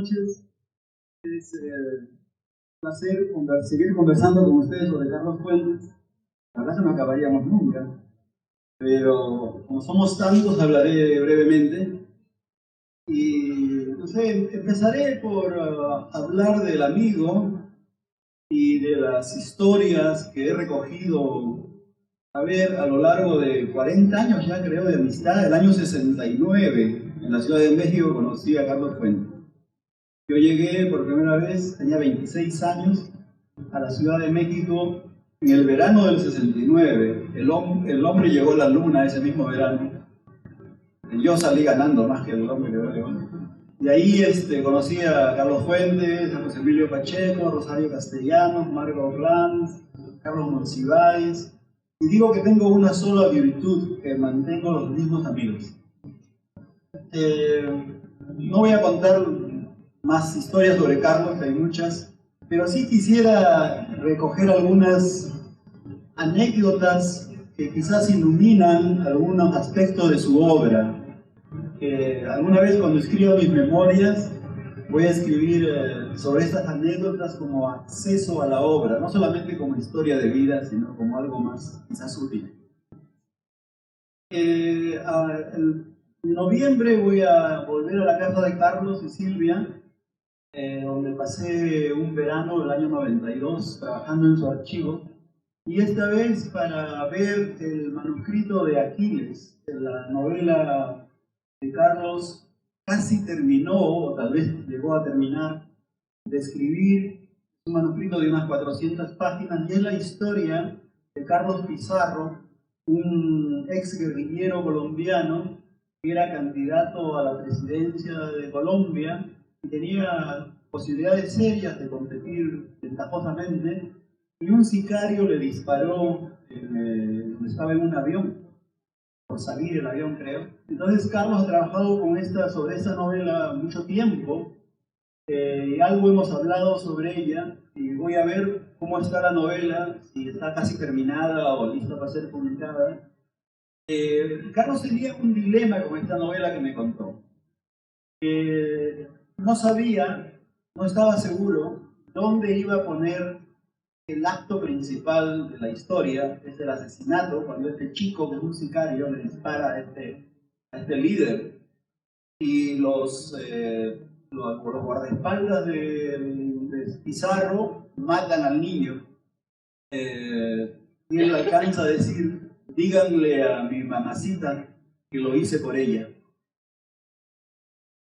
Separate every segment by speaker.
Speaker 1: noches. Es un placer seguir conversando con ustedes sobre Carlos Fuentes. La verdad que no acabaríamos nunca, pero como somos tantos, hablaré brevemente. Y no sé, empezaré por hablar del amigo y de las historias que he recogido, a lo largo de 40 años ya creo de amistad. El año 69, en la Ciudad de México, conocí a Carlos Fuentes. Yo llegué por primera vez, tenía 26 años, a la Ciudad de México en el verano del 69. El hombre llegó a la luna ese mismo verano. Yo salí ganando más que el hombre que llegó. Y ahí conocí a Carlos Fuentes, a José Emilio Pacheco, Rosario Castellanos, Margot Glantz, Carlos Monsiváis. Y digo que tengo una sola virtud, que mantengo los mismos amigos. No voy a contar más historias sobre Carlos, que hay muchas, pero sí quisiera recoger algunas anécdotas que quizás iluminan algunos aspectos de su obra. Alguna vez cuando escriba mis memorias voy a escribir sobre estas anécdotas como acceso a la obra, no solamente como historia de vida, sino como algo más quizás útil. En noviembre voy a volver a la casa de Carlos y Silvia, donde pasé un verano del año 92 trabajando en su archivo, y esta vez para ver el manuscrito de Aquiles, de la novela de Carlos. Casi terminó, o tal vez llegó a terminar, de escribir un manuscrito de unas 400 páginas, y es la historia de Carlos Pizarro, un ex guerrillero colombiano que era candidato a la presidencia de Colombia y tenía posibilidades serias de competir ventajosamente, y un sicario le disparó, estaba en un avión, por salir el avión creo. Entonces Carlos ha trabajado sobre esta novela mucho tiempo, y algo hemos hablado sobre ella, y voy a ver cómo está la novela, si está casi terminada o lista para ser publicada. Carlos tenía un dilema con esta novela que me contó. No sabía, no estaba seguro dónde iba a poner el acto principal de la historia. Es el asesinato, cuando este chico, que es un sicario, le dispara a este líder, y los guardaespaldas de Pizarro matan al niño. Y él alcanza a decir: díganle a mi mamacita que lo hice por ella.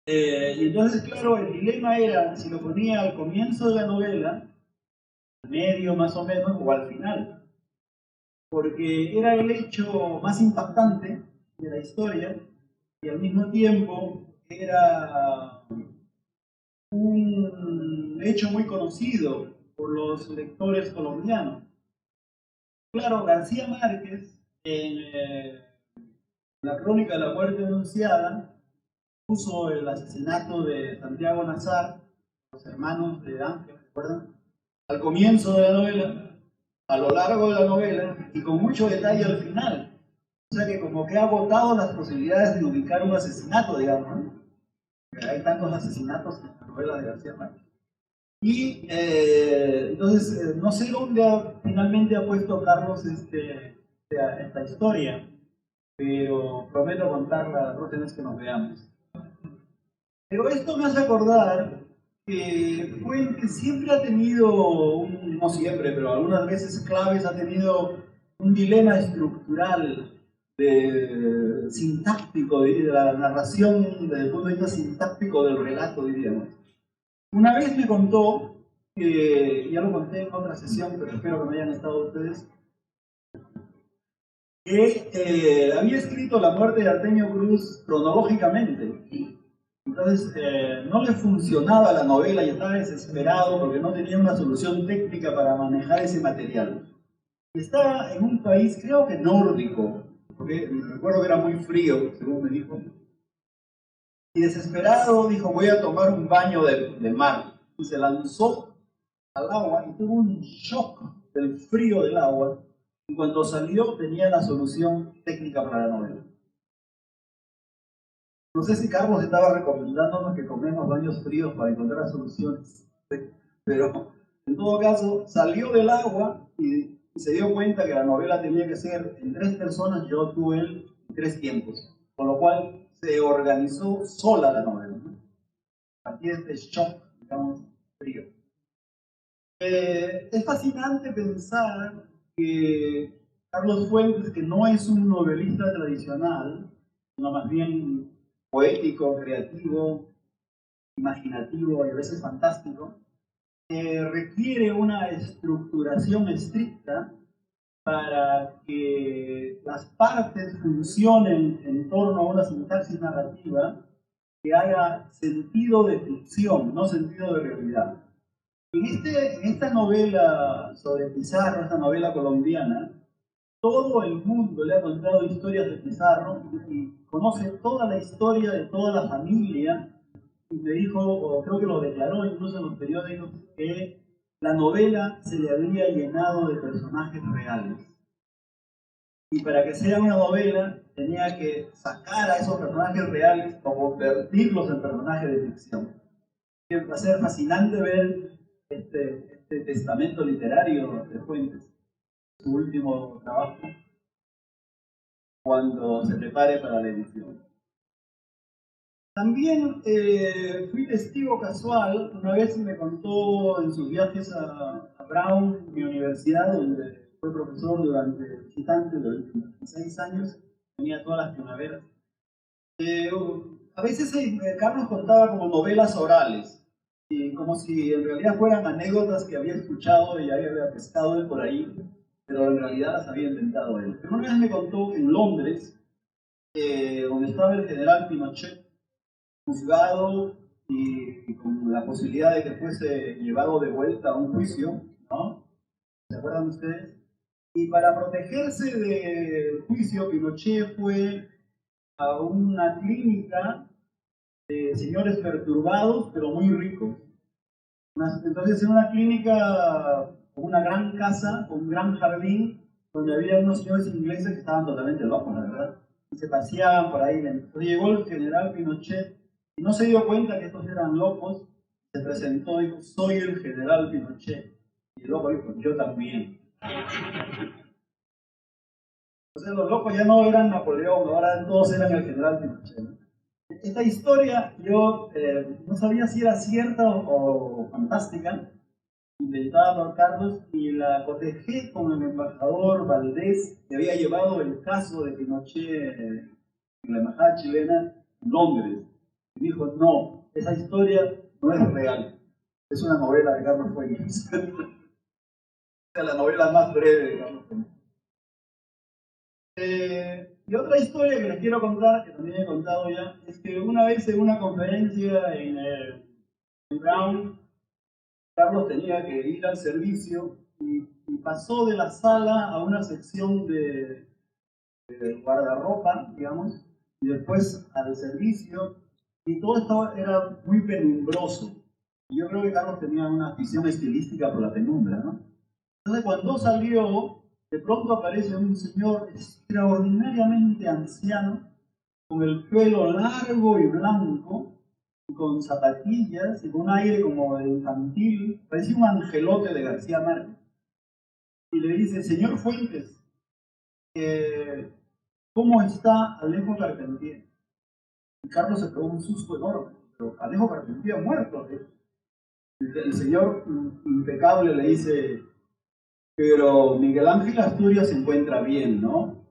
Speaker 1: Y entonces, claro, el dilema era si lo ponía al comienzo de la novela, al medio más o menos, o al final, porque era el hecho más impactante de la historia y al mismo tiempo era un hecho muy conocido por los lectores colombianos. Claro, García Márquez, en la crónica de la muerte anunciada, puso el asesinato de Santiago Nazar, los hermanos de Ángel, ¿recuerdan? Al comienzo de la novela, a lo largo de la novela y con mucho detalle al final. O sea que como que ha agotado las posibilidades de ubicar un asesinato, digamos, ¿no? Hay tantos asesinatos en la novela de García Márquez. Y entonces, no sé dónde finalmente ha puesto Carlos esta historia, pero prometo contarla la próxima vez que nos veamos. Pero esto me hace acordar que Fuentes siempre ha tenido, no siempre, pero algunas veces claves, ha tenido un dilema estructural, sintáctico, de la narración desde el punto de vista sintáctico del relato, diríamos. Una vez me contó, que ya lo conté en otra sesión, pero espero que no hayan estado ustedes, que había escrito La muerte de Artemio Cruz cronológicamente. Entonces no le funcionaba la novela y estaba desesperado porque no tenía una solución técnica para manejar ese material. Y estaba en un país, creo que nórdico, porque recuerdo que era muy frío, según me dijo. Y desesperado dijo: voy a tomar un baño de mar. Y se lanzó al agua y tuvo un shock del frío del agua. Y cuando salió tenía la solución técnica para la novela. No sé si Carlos estaba recomendándonos que comemos baños fríos para encontrar soluciones, pero en todo caso salió del agua y se dio cuenta que la novela tenía que ser en 3 personas, yo, tú, él, en 3 tiempos, con lo cual se organizó sola la novela, ¿no? Aquí este shock, digamos, frío. Es fascinante pensar que Carlos Fuentes, que no es un novelista tradicional, sino más bien poético, creativo, imaginativo y a veces fantástico, requiere una estructuración estricta para que las partes funcionen en torno a una sintaxis narrativa que haga sentido de ficción, no sentido de realidad. En esta novela sobre Pizarro, esta novela colombiana, todo el mundo le ha contado historias de Pizarro y conoce toda la historia de toda la familia. Y me dijo, o creo que lo declaró incluso en los periódicos, que la novela se le había llenado de personajes reales. Y para que sea una novela, tenía que sacar a esos personajes reales o convertirlos en personajes de ficción. Va a ser fascinante ver este testamento literario de Fuentes, su último trabajo, cuando se prepare para la edición. También fui testigo casual, una vez me contó en sus viajes a Brown, mi universidad, donde fue profesor durante visitante de 26 años, tenía todas las primaveras. A veces Carlos contaba como novelas orales, y como si en realidad fueran anécdotas que había escuchado y había pescado él por ahí, pero en realidad las había inventado él. Pero una vez me contó que en Londres, donde estaba el general Pinochet, juzgado y con la posibilidad de que fuese llevado de vuelta a un juicio, ¿no? ¿Se acuerdan ustedes? Y para protegerse del juicio, Pinochet fue a una clínica de señores perturbados, pero muy ricos. Entonces, en una clínica, una gran casa, un gran jardín, donde había unos señores ingleses que estaban totalmente locos, la verdad, y se paseaban por ahí. Entonces llegó el general Pinochet y no se dio cuenta que estos eran locos, se presentó y dijo, soy el general Pinochet. Y el loco dijo, yo también. Entonces los locos ya no eran Napoleón, ahora todos eran el general Pinochet. Esta historia yo no sabía si era cierta o fantástica, inventada por Carlos, y la cotejé con el embajador Valdés, que había llevado el caso de Pinochet en la embajada chilena en Londres. Y dijo, no, esa historia no es real, es una novela de Carlos Fuentes. Es la novela más breve de Carlos Fuentes. Y otra historia que les quiero contar, que también he contado ya, es que una vez en una conferencia en Brown, Carlos tenía que ir al servicio y pasó de la sala a una sección de guardarropa, digamos, y después al servicio, y todo esto era muy penumbroso. Y yo creo que Carlos tenía una visión estilística por la penumbra, ¿no? Entonces, cuando salió, de pronto aparece un señor extraordinariamente anciano, con el pelo largo y blanco, con zapatillas y con un aire como de infantil, parecía un angelote de García Márquez. Y le dice, señor Fuentes, ¿cómo está Alejo Carpentier? Y Carlos se pegó un susto enorme, pero Alejo Carpentier ha muerto. El señor impecable le dice, pero Miguel Ángel Asturias se encuentra bien, ¿no?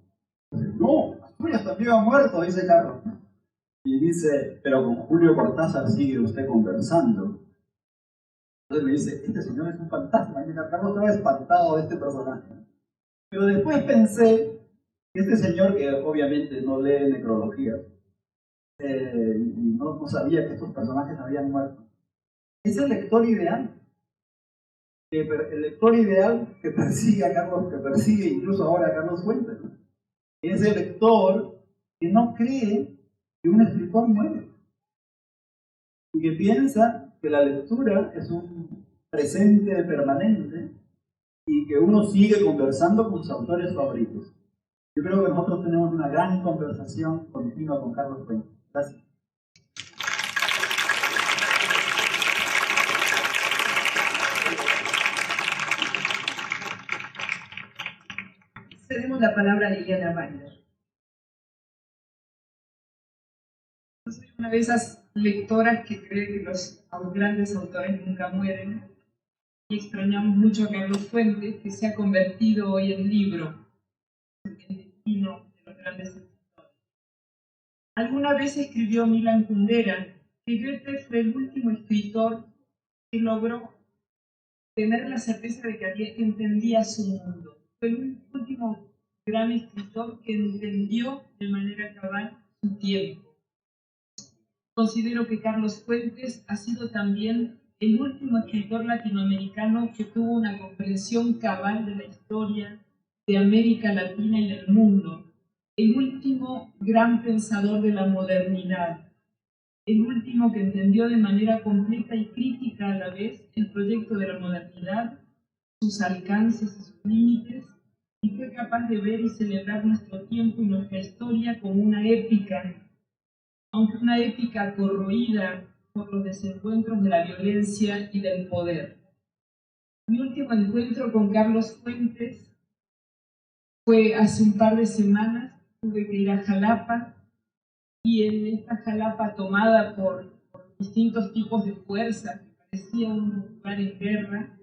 Speaker 1: No, Asturias también ha muerto, dice Carlos. Y dice, pero con Julio Cortázar sigue usted conversando. Entonces me dice, este señor es un fantasma. Y Carlos estaba espantado de este personaje. Pero después pensé que este señor, que obviamente no lee necrologías, y no sabía que estos personajes habían muerto, es el lector ideal. El lector ideal que persigue a Carlos, que persigue incluso ahora a Carlos Fuentes, ¿no? Es el lector que no cree que un escritor muere y que piensa que la lectura es un presente permanente y que uno sigue conversando con sus autores favoritos. Yo creo que nosotros tenemos una gran conversación continua con Carlos Fuentes. Gracias.
Speaker 2: Cedemos la palabra a Liliana Weiner. Yo soy una de esas lectoras que cree que los grandes autores nunca mueren y extrañamos mucho a Carlos Fuentes, que se ha convertido hoy en libro, el destino de los grandes escritores. Alguna vez escribió Milan Kundera que Goethe fue el último escritor que logró tener la certeza de que entendía su mundo. Fue el último gran escritor que entendió de manera cabal su tiempo. Considero que Carlos Fuentes ha sido también el último escritor latinoamericano que tuvo una comprensión cabal de la historia de América Latina y del mundo, el último gran pensador de la modernidad, el último que entendió de manera completa y crítica a la vez el proyecto de la modernidad, sus alcances y sus límites, y fue capaz de ver y celebrar nuestro tiempo y nuestra historia como una épica, aunque una épica corroída por los desencuentros de la violencia y del poder. Mi último encuentro con Carlos Fuentes fue hace un par de semanas. Tuve que ir a Jalapa, y en esta Jalapa tomada por distintos tipos de fuerzas, que parecía un lugar en guerra,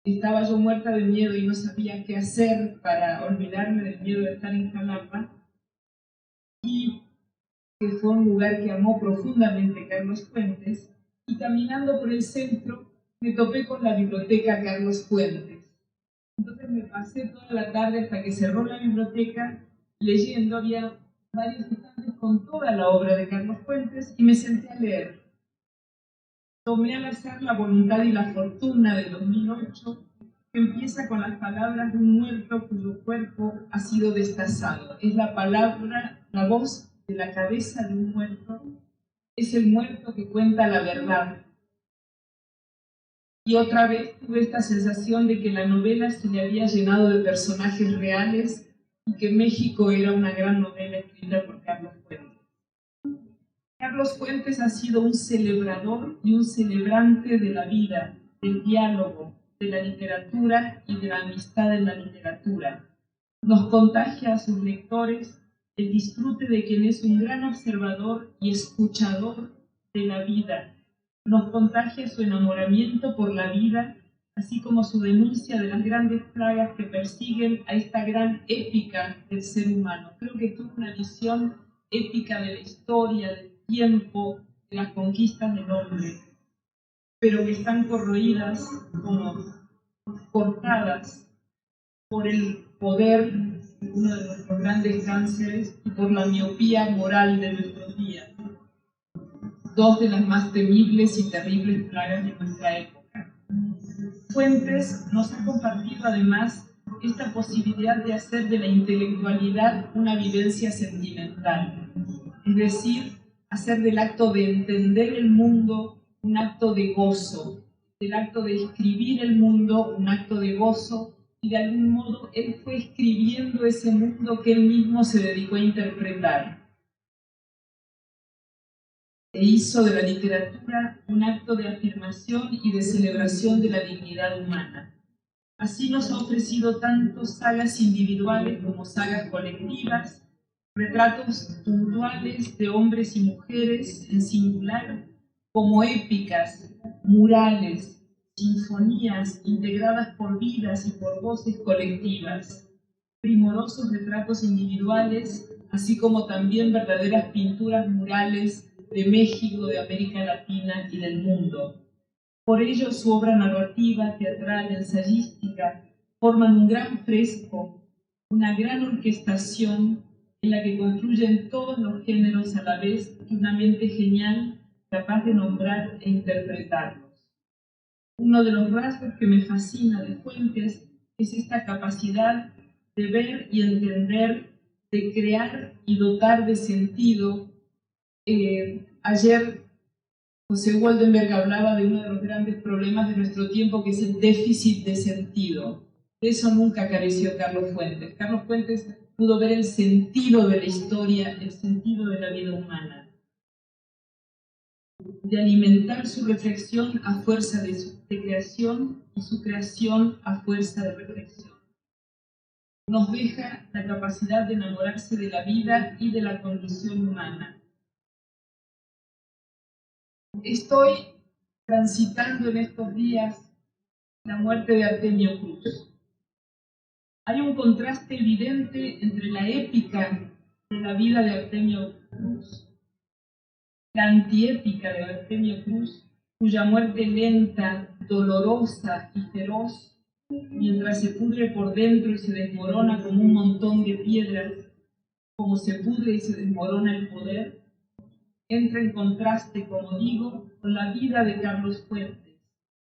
Speaker 2: estaba yo muerta de miedo y no sabía qué hacer para olvidarme del miedo de estar en Jalapa, y que fue un lugar que amó profundamente Carlos Fuentes, y caminando por el centro me topé con la biblioteca Carlos Fuentes. Entonces me pasé toda la tarde hasta que cerró la biblioteca leyendo. Había varios estantes con toda la obra de Carlos Fuentes y me senté a leer. Tomé al azar La voluntad y la fortuna de 2008, que empieza con las palabras de un muerto cuyo cuerpo ha sido destazado. Es la palabra, la voz de la cabeza de un muerto. Es el muerto que cuenta la verdad. Y otra vez tuve esta sensación de que la novela se le había llenado de personajes reales y que México era una gran novela escrita por Carlos Fuentes. Carlos Fuentes ha sido un celebrador y un celebrante de la vida, del diálogo, de la literatura y de la amistad en la literatura. Nos contagia a sus lectores el disfrute de quien es un gran observador y escuchador de la vida. Nos contagia su enamoramiento por la vida, así como su denuncia de las grandes plagas que persiguen a esta gran épica del ser humano. Creo que tuvo una visión épica de la historia, del tiempo, de las conquistas del hombre, pero que están corroídas, como cortadas por el poder, uno de nuestros grandes cánceres, y por la miopía moral de nuestros días. Dos de las más temibles y terribles plagas de nuestra época. Fuentes nos ha compartido además esta posibilidad de hacer de la intelectualidad una vivencia sentimental, es decir, hacer del acto de entender el mundo un acto de gozo, del acto de escribir el mundo un acto de gozo, y de algún modo él fue escribiendo ese mundo que él mismo se dedicó a interpretar. E hizo de la literatura un acto de afirmación y de celebración de la dignidad humana. Así nos ha ofrecido tanto sagas individuales como sagas colectivas, retratos puntuales de hombres y mujeres en singular, como épicas, murales, sinfonías integradas por vidas y por voces colectivas, primorosos retratos individuales, así como también verdaderas pinturas murales de México, de América Latina y del mundo. Por ello, su obra narrativa, teatral, ensayística, forman un gran fresco, una gran orquestación en la que confluyen todos los géneros a la vez y una mente genial capaz de nombrar e interpretarlos. Uno de los rasgos que me fascina de Fuentes es esta capacidad de ver y entender, de crear y dotar de sentido. Ayer José Waldenberg hablaba de uno de los grandes problemas de nuestro tiempo, que es el déficit de sentido. De eso nunca careció Carlos Fuentes. Carlos Fuentes pudo ver el sentido de la historia, el sentido de la vida humana, de alimentar su reflexión a fuerza de creación y su creación a fuerza de reflexión. nos deja la capacidad de enamorarse de la vida y de la condición humana. Estoy transitando en estos días la muerte de Artemio Cruz. Hay un contraste evidente entre la épica de la vida de Artemio Cruz, la antiépica de Artemio Cruz, cuya muerte lenta, dolorosa y feroz, mientras se pudre por dentro y se desmorona como un montón de piedras, como se pudre y se desmorona el poder, entra en contraste, como digo, con la vida de Carlos Fuentes,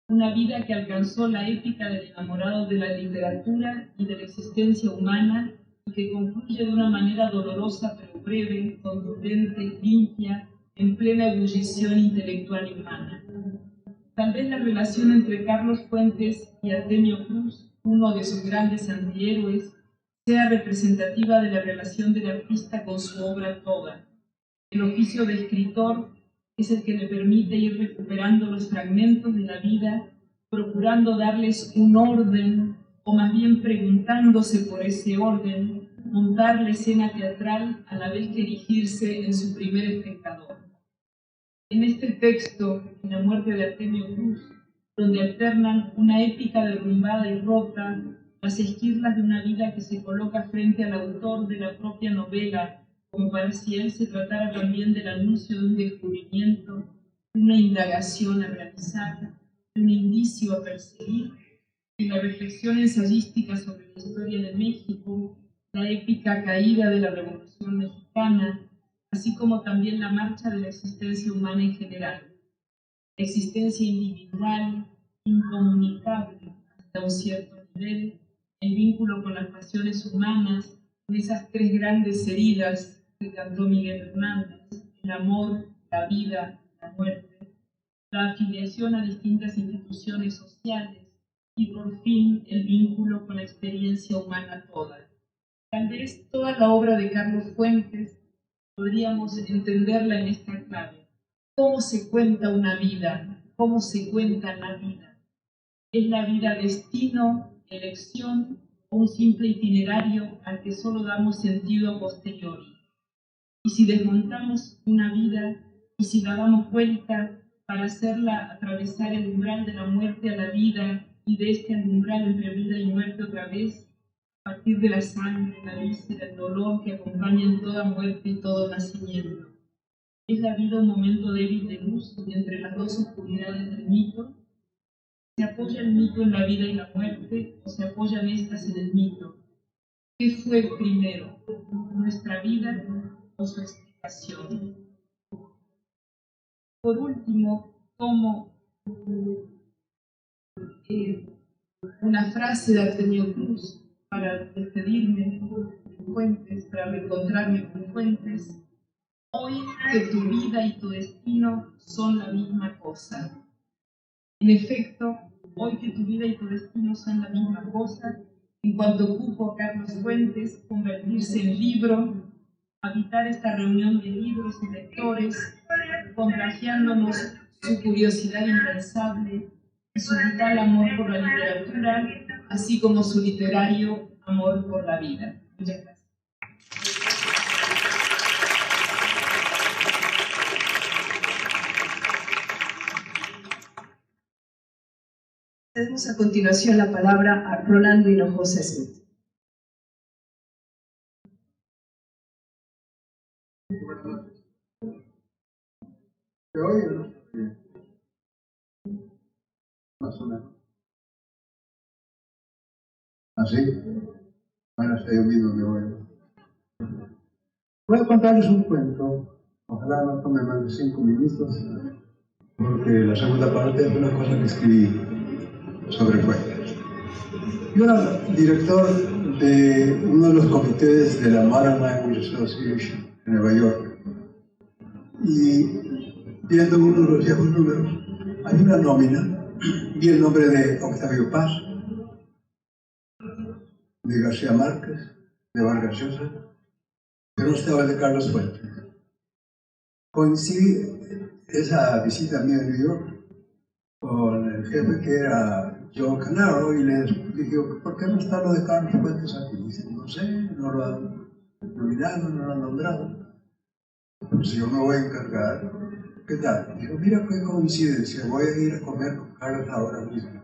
Speaker 2: una vida que alcanzó la épica del enamorado de la literatura y de la existencia humana y que concluye de una manera dolorosa pero breve, contundente, limpia, en plena ebullición intelectual y humana. Tal vez la relación entre Carlos Fuentes y Artemio Cruz, uno de sus grandes antihéroes, sea representativa de la relación del artista con su obra toda. El oficio de escritor es el que le permite ir recuperando los fragmentos de la vida, procurando darles un orden, o más bien preguntándose por ese orden, montar la escena teatral a la vez que erigirse en su primer espectador. En este texto, en La muerte de Artemio Cruz, donde alternan una épica derrumbada y rota, las esquirlas de una vida que se coloca frente al autor de la propia novela, como para si él se tratara también del anuncio de un descubrimiento, de una indagación a realizar, de un indicio a perseguir, y la reflexión ensayística sobre la historia de México, la épica caída de la Revolución Mexicana, así como también la marcha de la existencia humana en general, la existencia individual, incomunicable hasta un cierto nivel, el vínculo con las pasiones humanas, en esas tres grandes heridas que cantó Miguel Hernández, el amor, la vida, la muerte, la afiliación a distintas instituciones sociales y por fin el vínculo con la experiencia humana toda. Tal vez toda la obra de Carlos Fuentes podríamos entenderla en esta clave. ¿Cómo se cuenta una vida? ¿Cómo se cuenta la vida? ¿Es la vida destino, elección o un simple itinerario al que solo damos sentido a posteriori? Y si desmontamos una vida y si la damos vuelta para hacerla atravesar el umbral de la muerte a la vida y de este umbral entre vida y muerte otra vez, a partir de la sangre, la víscera, el dolor que acompañan toda muerte y todo nacimiento. ¿Es la vida un momento débil de luz entre las dos oscuridades del mito? ¿Se apoya el mito en la vida y la muerte o se apoyan estas en el mito? ¿Qué fue primero, nuestra vida o su explicación? Por último, tomo una frase de Artemio Cruz para despedirme de Fuentes, para reencontrarme con Fuentes. Hoy que tu vida y tu destino son la misma cosa. En efecto, hoy que tu vida y tu destino son la misma cosa, en cuanto ocupo a Carlos Fuentes, convertirse en libro, habitar esta reunión de libros y lectores, contagiándonos su curiosidad incansable y su vital amor por la literatura, así como su literario amor por la vida. Muchas gracias.
Speaker 3: Cedemos a continuación la palabra a Rolando Hinojosa Smith.
Speaker 4: Buenas noches. ¿Se oye o no? Bien. Más o menos. ¿Así? Bueno, estoy viendo donde voy. Voy a contarles un cuento. Ojalá no tome más de 5 minutos, porque la segunda parte es una cosa que escribí sobre Fuentes. Yo era director de uno de los comités de la Modern Language Association en Nueva York. Y viendo uno de los viejos números, hay una nómina, vi el nombre de Octavio Paz, de García Márquez, de Vargas Llosa, pero no estaba el de Carlos Fuentes. Coincidí esa visita mía a New York con el jefe que era Joe Canaro y le dije, ¿por qué no está lo de Carlos Fuentes aquí? Dice, no sé, no lo han nominado, no lo han nombrado. Pues yo me voy a encargar. ¿Qué tal? Dijo, mira qué coincidencia, voy a ir a comer con Carlos ahora mismo.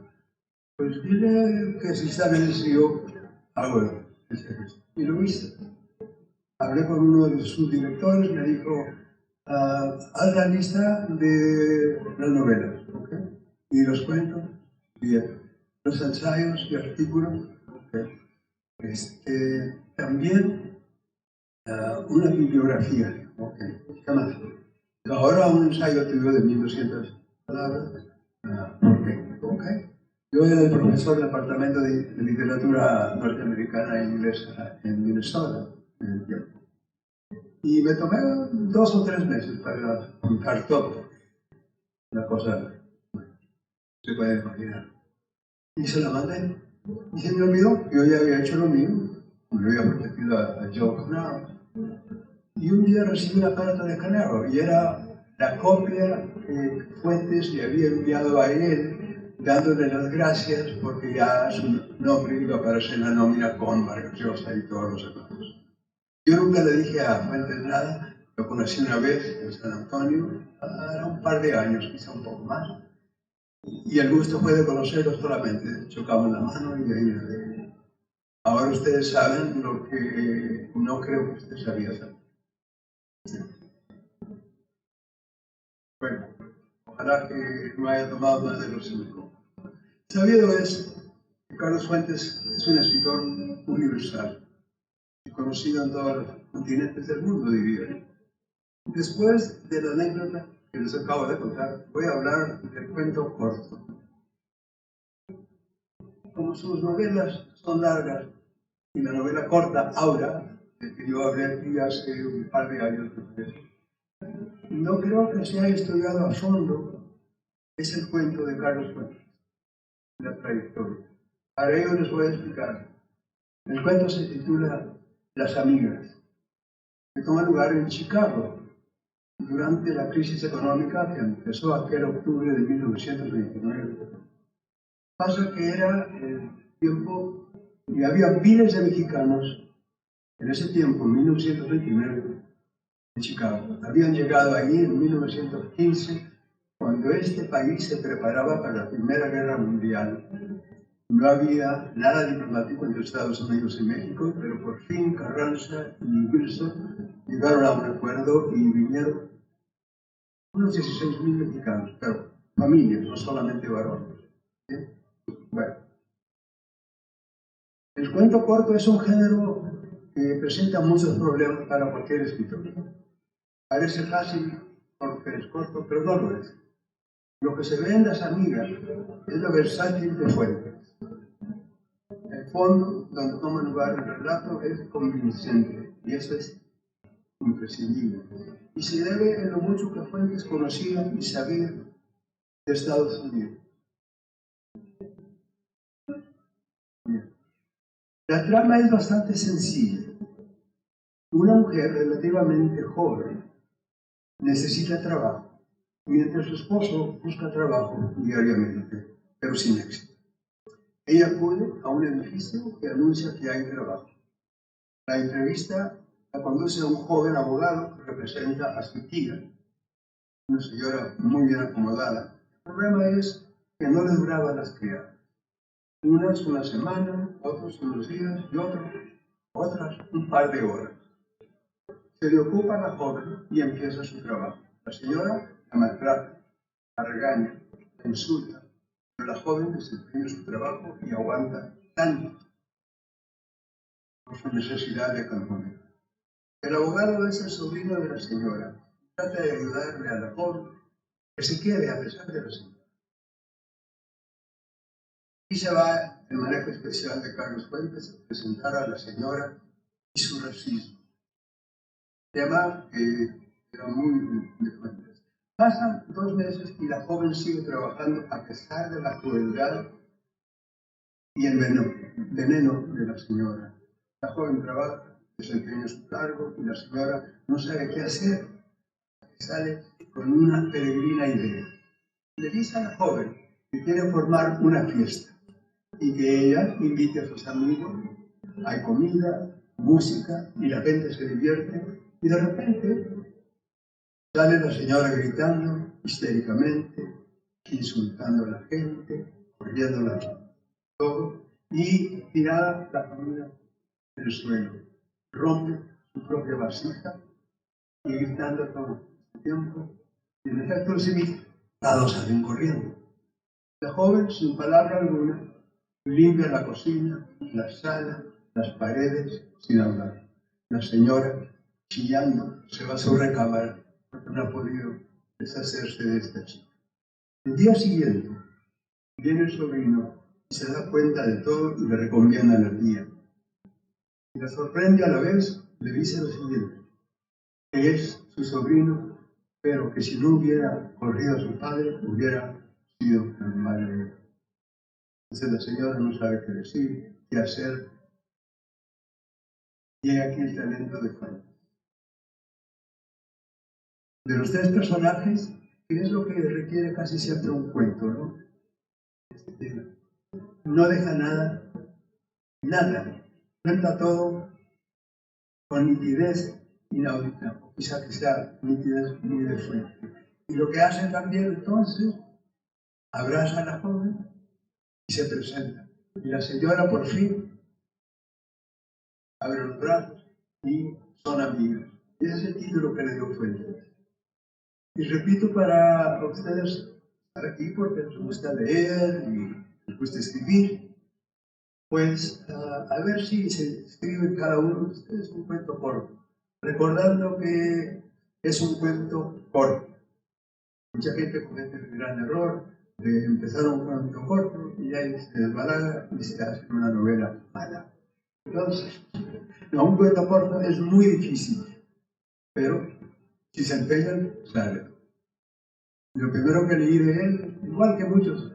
Speaker 4: Pues dile que si está bien si yo hago ese gesto. Y lo hice. Hablé con uno de sus directores, me dijo, haz la lista de las novelas, ¿ok? Y los cuentos, bien. Los ensayos y artículos, ¿ok? También una bibliografía, ¿ok? ¿Qué más? Ahora un ensayo tuyo de 1200 palabras, ¿por qué? ¿Ok? Yo era el profesor del Departamento de Literatura Norteamericana e Inglesa en Minnesota en el tiempo. Y me tomé 2 o 3 meses para contar todo. Una cosa, se puede imaginar. Y se la mandé. Y se me olvidó, yo ya había hecho lo mío, me había prometido a Joe Canaro. Y un día recibí una carta de Canaro y era la copia que Fuentes le había enviado a él, dándole las gracias porque ya su nombre iba a aparecer en la nómina con Vargas Llosa y todos los demás. Yo nunca le dije a Fuentes nada, lo conocí una vez en San Antonio, era un par de años, quizá un poco más. Y el gusto fue de conocerlo solamente, chocamos la mano y ahí. Ahora ustedes saben lo que no creo que usted sabía saber. Bueno, ojalá que no haya tomado más de los 5. Sabido es que Carlos Fuentes es un escritor universal, conocido en todos los continentes del mundo, diría. Después de la anécdota que les acabo de contar, voy a hablar del cuento corto. Como sus novelas son largas, y la novela corta, Aura, de que yo hablé aquí hace un par de años, no creo que se haya estudiado a fondo, es el cuento de Carlos Fuentes, la trayectoria. Para ello les voy a explicar. El cuento se titula Las Amigas, que toma lugar en Chicago, durante la crisis económica que empezó aquel octubre de 1929. Pasa que era el tiempo y había miles de mexicanos en ese tiempo, en 1929, en Chicago. Habían llegado allí en 1915, cuando este país se preparaba para la Primera Guerra Mundial. No había nada diplomático entre Estados Unidos y México, pero por fin Carranza y Wilson llegaron a un acuerdo y vinieron unos 16.000 mexicanos, pero familias, no solamente varones. ¿Sí? Bueno, el cuento corto es un género que presenta muchos problemas para cualquier escritor. Parece fácil porque es corto, pero no lo es. Lo que se ve en Las Amigas es lo versátil de Fuentes. El fondo donde toma lugar el relato es convincente y eso es imprescindible. Y se debe en lo mucho que Fuentes conocía y sabía de Estados Unidos. Bien. La trama es bastante sencilla. Una mujer relativamente joven necesita trabajo, mientras su esposo busca trabajo diariamente, pero sin éxito. Ella acude a un edificio que anuncia que hay trabajo. La entrevista la conduce a un joven abogado que representa a su tía, una señora muy bien acomodada. El problema es que no le duraban las criadas. Unas una semana, otros unos días y otras un par de horas. Se le ocupa a la joven y empieza su trabajo. La señora la maltrata, la regaña, la insulta, pero la joven desempeña su trabajo y aguanta tanto por su necesidad de economía. El abogado es el sobrino de la señora. Trata de ayudarle a la joven que se quede a pesar de la señora. Y se va el manejo especial de Carlos Fuentes a presentar a la señora y su racismo. Tema que era muy de Fuentes. Pasan 2 meses y la joven sigue trabajando a pesar de la crueldad y el veneno de la señora. La joven trabaja, desempeña su cargo y la señora no sabe qué hacer. Sale con una peregrina idea. Le dice a la joven que quiere formar una fiesta. y que ella invite a sus amigos. Hay comida, música y la gente se divierte y de repente sale la señora gritando histéricamente, insultando a la gente, corriéndola todo y tirada la comida en el suelo. Rompe su propia vasija y gritando todo el tiempo. Y en efecto los invitados salen corriendo. La joven, sin palabra alguna, limpia la cocina, la sala, las paredes, sin hablar. La señora, chillando, se va a su recámara porque no ha podido deshacerse de esta chica. El día siguiente, viene el sobrino y se da cuenta de todo y le recomienda a la tía. Y la sorprende a la vez, le dice lo siguiente, que es su sobrino, pero que si no hubiera corrido a su padre, hubiera sido el madre de él. Entonces la señora no sabe qué decir, qué hacer. Y aquí el talento de Fuentes. De los tres personajes, ¿qué es lo que requiere casi siempre un cuento, no? No deja nada, nada. Cuenta todo con nitidez inaudita, o quizá que sea nitidez muy de frente. Y lo que hace también entonces, abraza a la joven y se presenta. Y la señora por fin abre los brazos y son amigas. Y ese es el título que le dio Fuentes. Y repito para ustedes estar aquí porque les gusta leer y les gusta escribir, pues a ver si se escribe cada uno de ustedes un cuento corto, recordando que es un cuento corto. Mucha gente comete el gran error de empezar un cuento corto y ahí se desbalaga y se hace una novela mala. Entonces, no, un cuento corto es muy difícil, pero si se empeñan, sale. Lo primero que leí de él, igual que muchos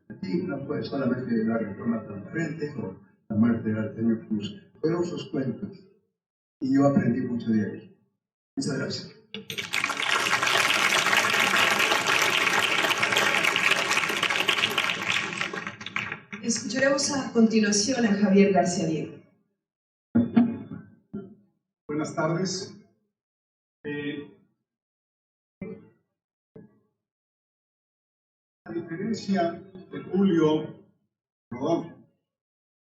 Speaker 4: aquí, no fue solamente La Reforma Transparente o La Muerte de Artemio Cruz, fueron sus cuentos y yo aprendí mucho de ellos. Muchas gracias.
Speaker 3: Escucharemos a continuación a Javier García Diego.
Speaker 5: Buenas tardes. A diferencia de Julio, Rodolfo,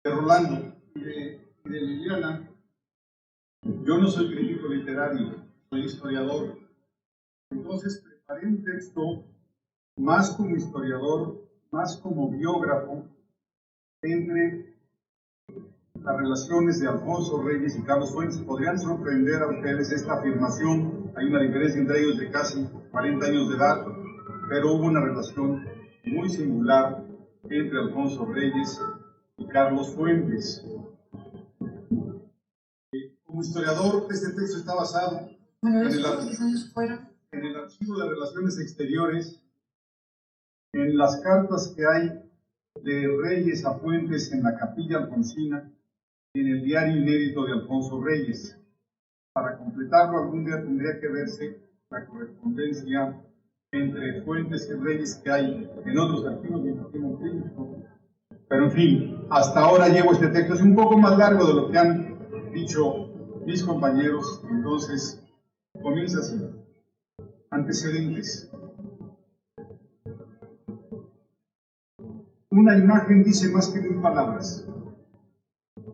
Speaker 5: de Rolando y de Liliana, yo no soy crítico literario, soy historiador. Entonces preparé un texto más como historiador, más como biógrafo, entre las relaciones de Alfonso Reyes y Carlos Fuentes. Podrían sorprender a ustedes esta afirmación. Hay una diferencia entre ellos de casi 40 años de edad, pero hubo una relación muy singular entre Alfonso Reyes y Carlos Fuentes. Como historiador, este texto está basado en el archivo de Relaciones Exteriores, en las cartas que hay de Reyes a Fuentes en la Capilla Alfonsina, en el diario inédito de Alfonso Reyes. Para completarlo, algún día tendría que verse la correspondencia entre Fuentes y Reyes que hay en otros archivos del archivo público. Pero en fin, hasta ahora llevo este texto. Es un poco más largo de lo que han dicho mis compañeros, entonces comienza así. Antecedentes. Una imagen dice más que 1000 palabras.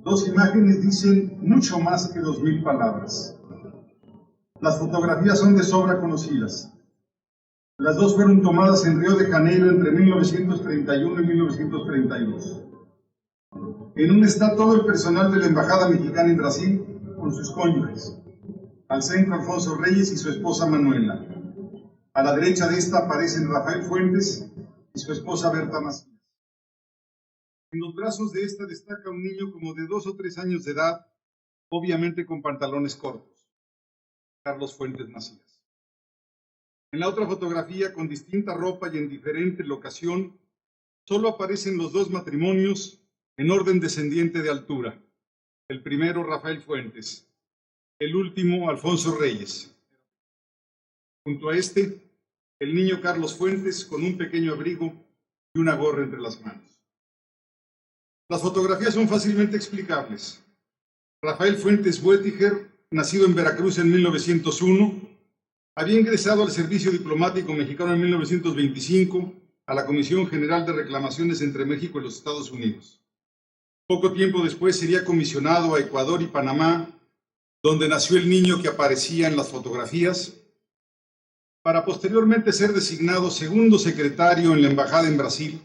Speaker 5: Dos imágenes dicen mucho más que 2000 palabras. Las fotografías son de sobra conocidas. Las dos fueron tomadas en Río de Janeiro entre 1931 y 1932. En una está todo el personal de la Embajada Mexicana en Brasil con sus cónyuges. Al centro Alfonso Reyes y su esposa Manuela. A la derecha de esta aparecen Rafael Fuentes y su esposa Berta Macías. En los brazos de esta destaca un niño como de 2 o 3 años de edad, obviamente con pantalones cortos. Carlos Fuentes Macías. En la otra fotografía, con distinta ropa y en diferente locación, solo aparecen los dos matrimonios en orden descendiente de altura. El primero, Rafael Fuentes. El último, Alfonso Reyes. Junto a este, el niño Carlos Fuentes con un pequeño abrigo y una gorra entre las manos. Las fotografías son fácilmente explicables. Rafael Fuentes Boettiger, nacido en Veracruz en 1901, había ingresado al Servicio Diplomático Mexicano en 1925 a la Comisión General de Reclamaciones entre México y los Estados Unidos. Poco tiempo después sería comisionado a Ecuador y Panamá, donde nació el niño que aparecía en las fotografías, para posteriormente ser designado segundo secretario en la Embajada en Brasil,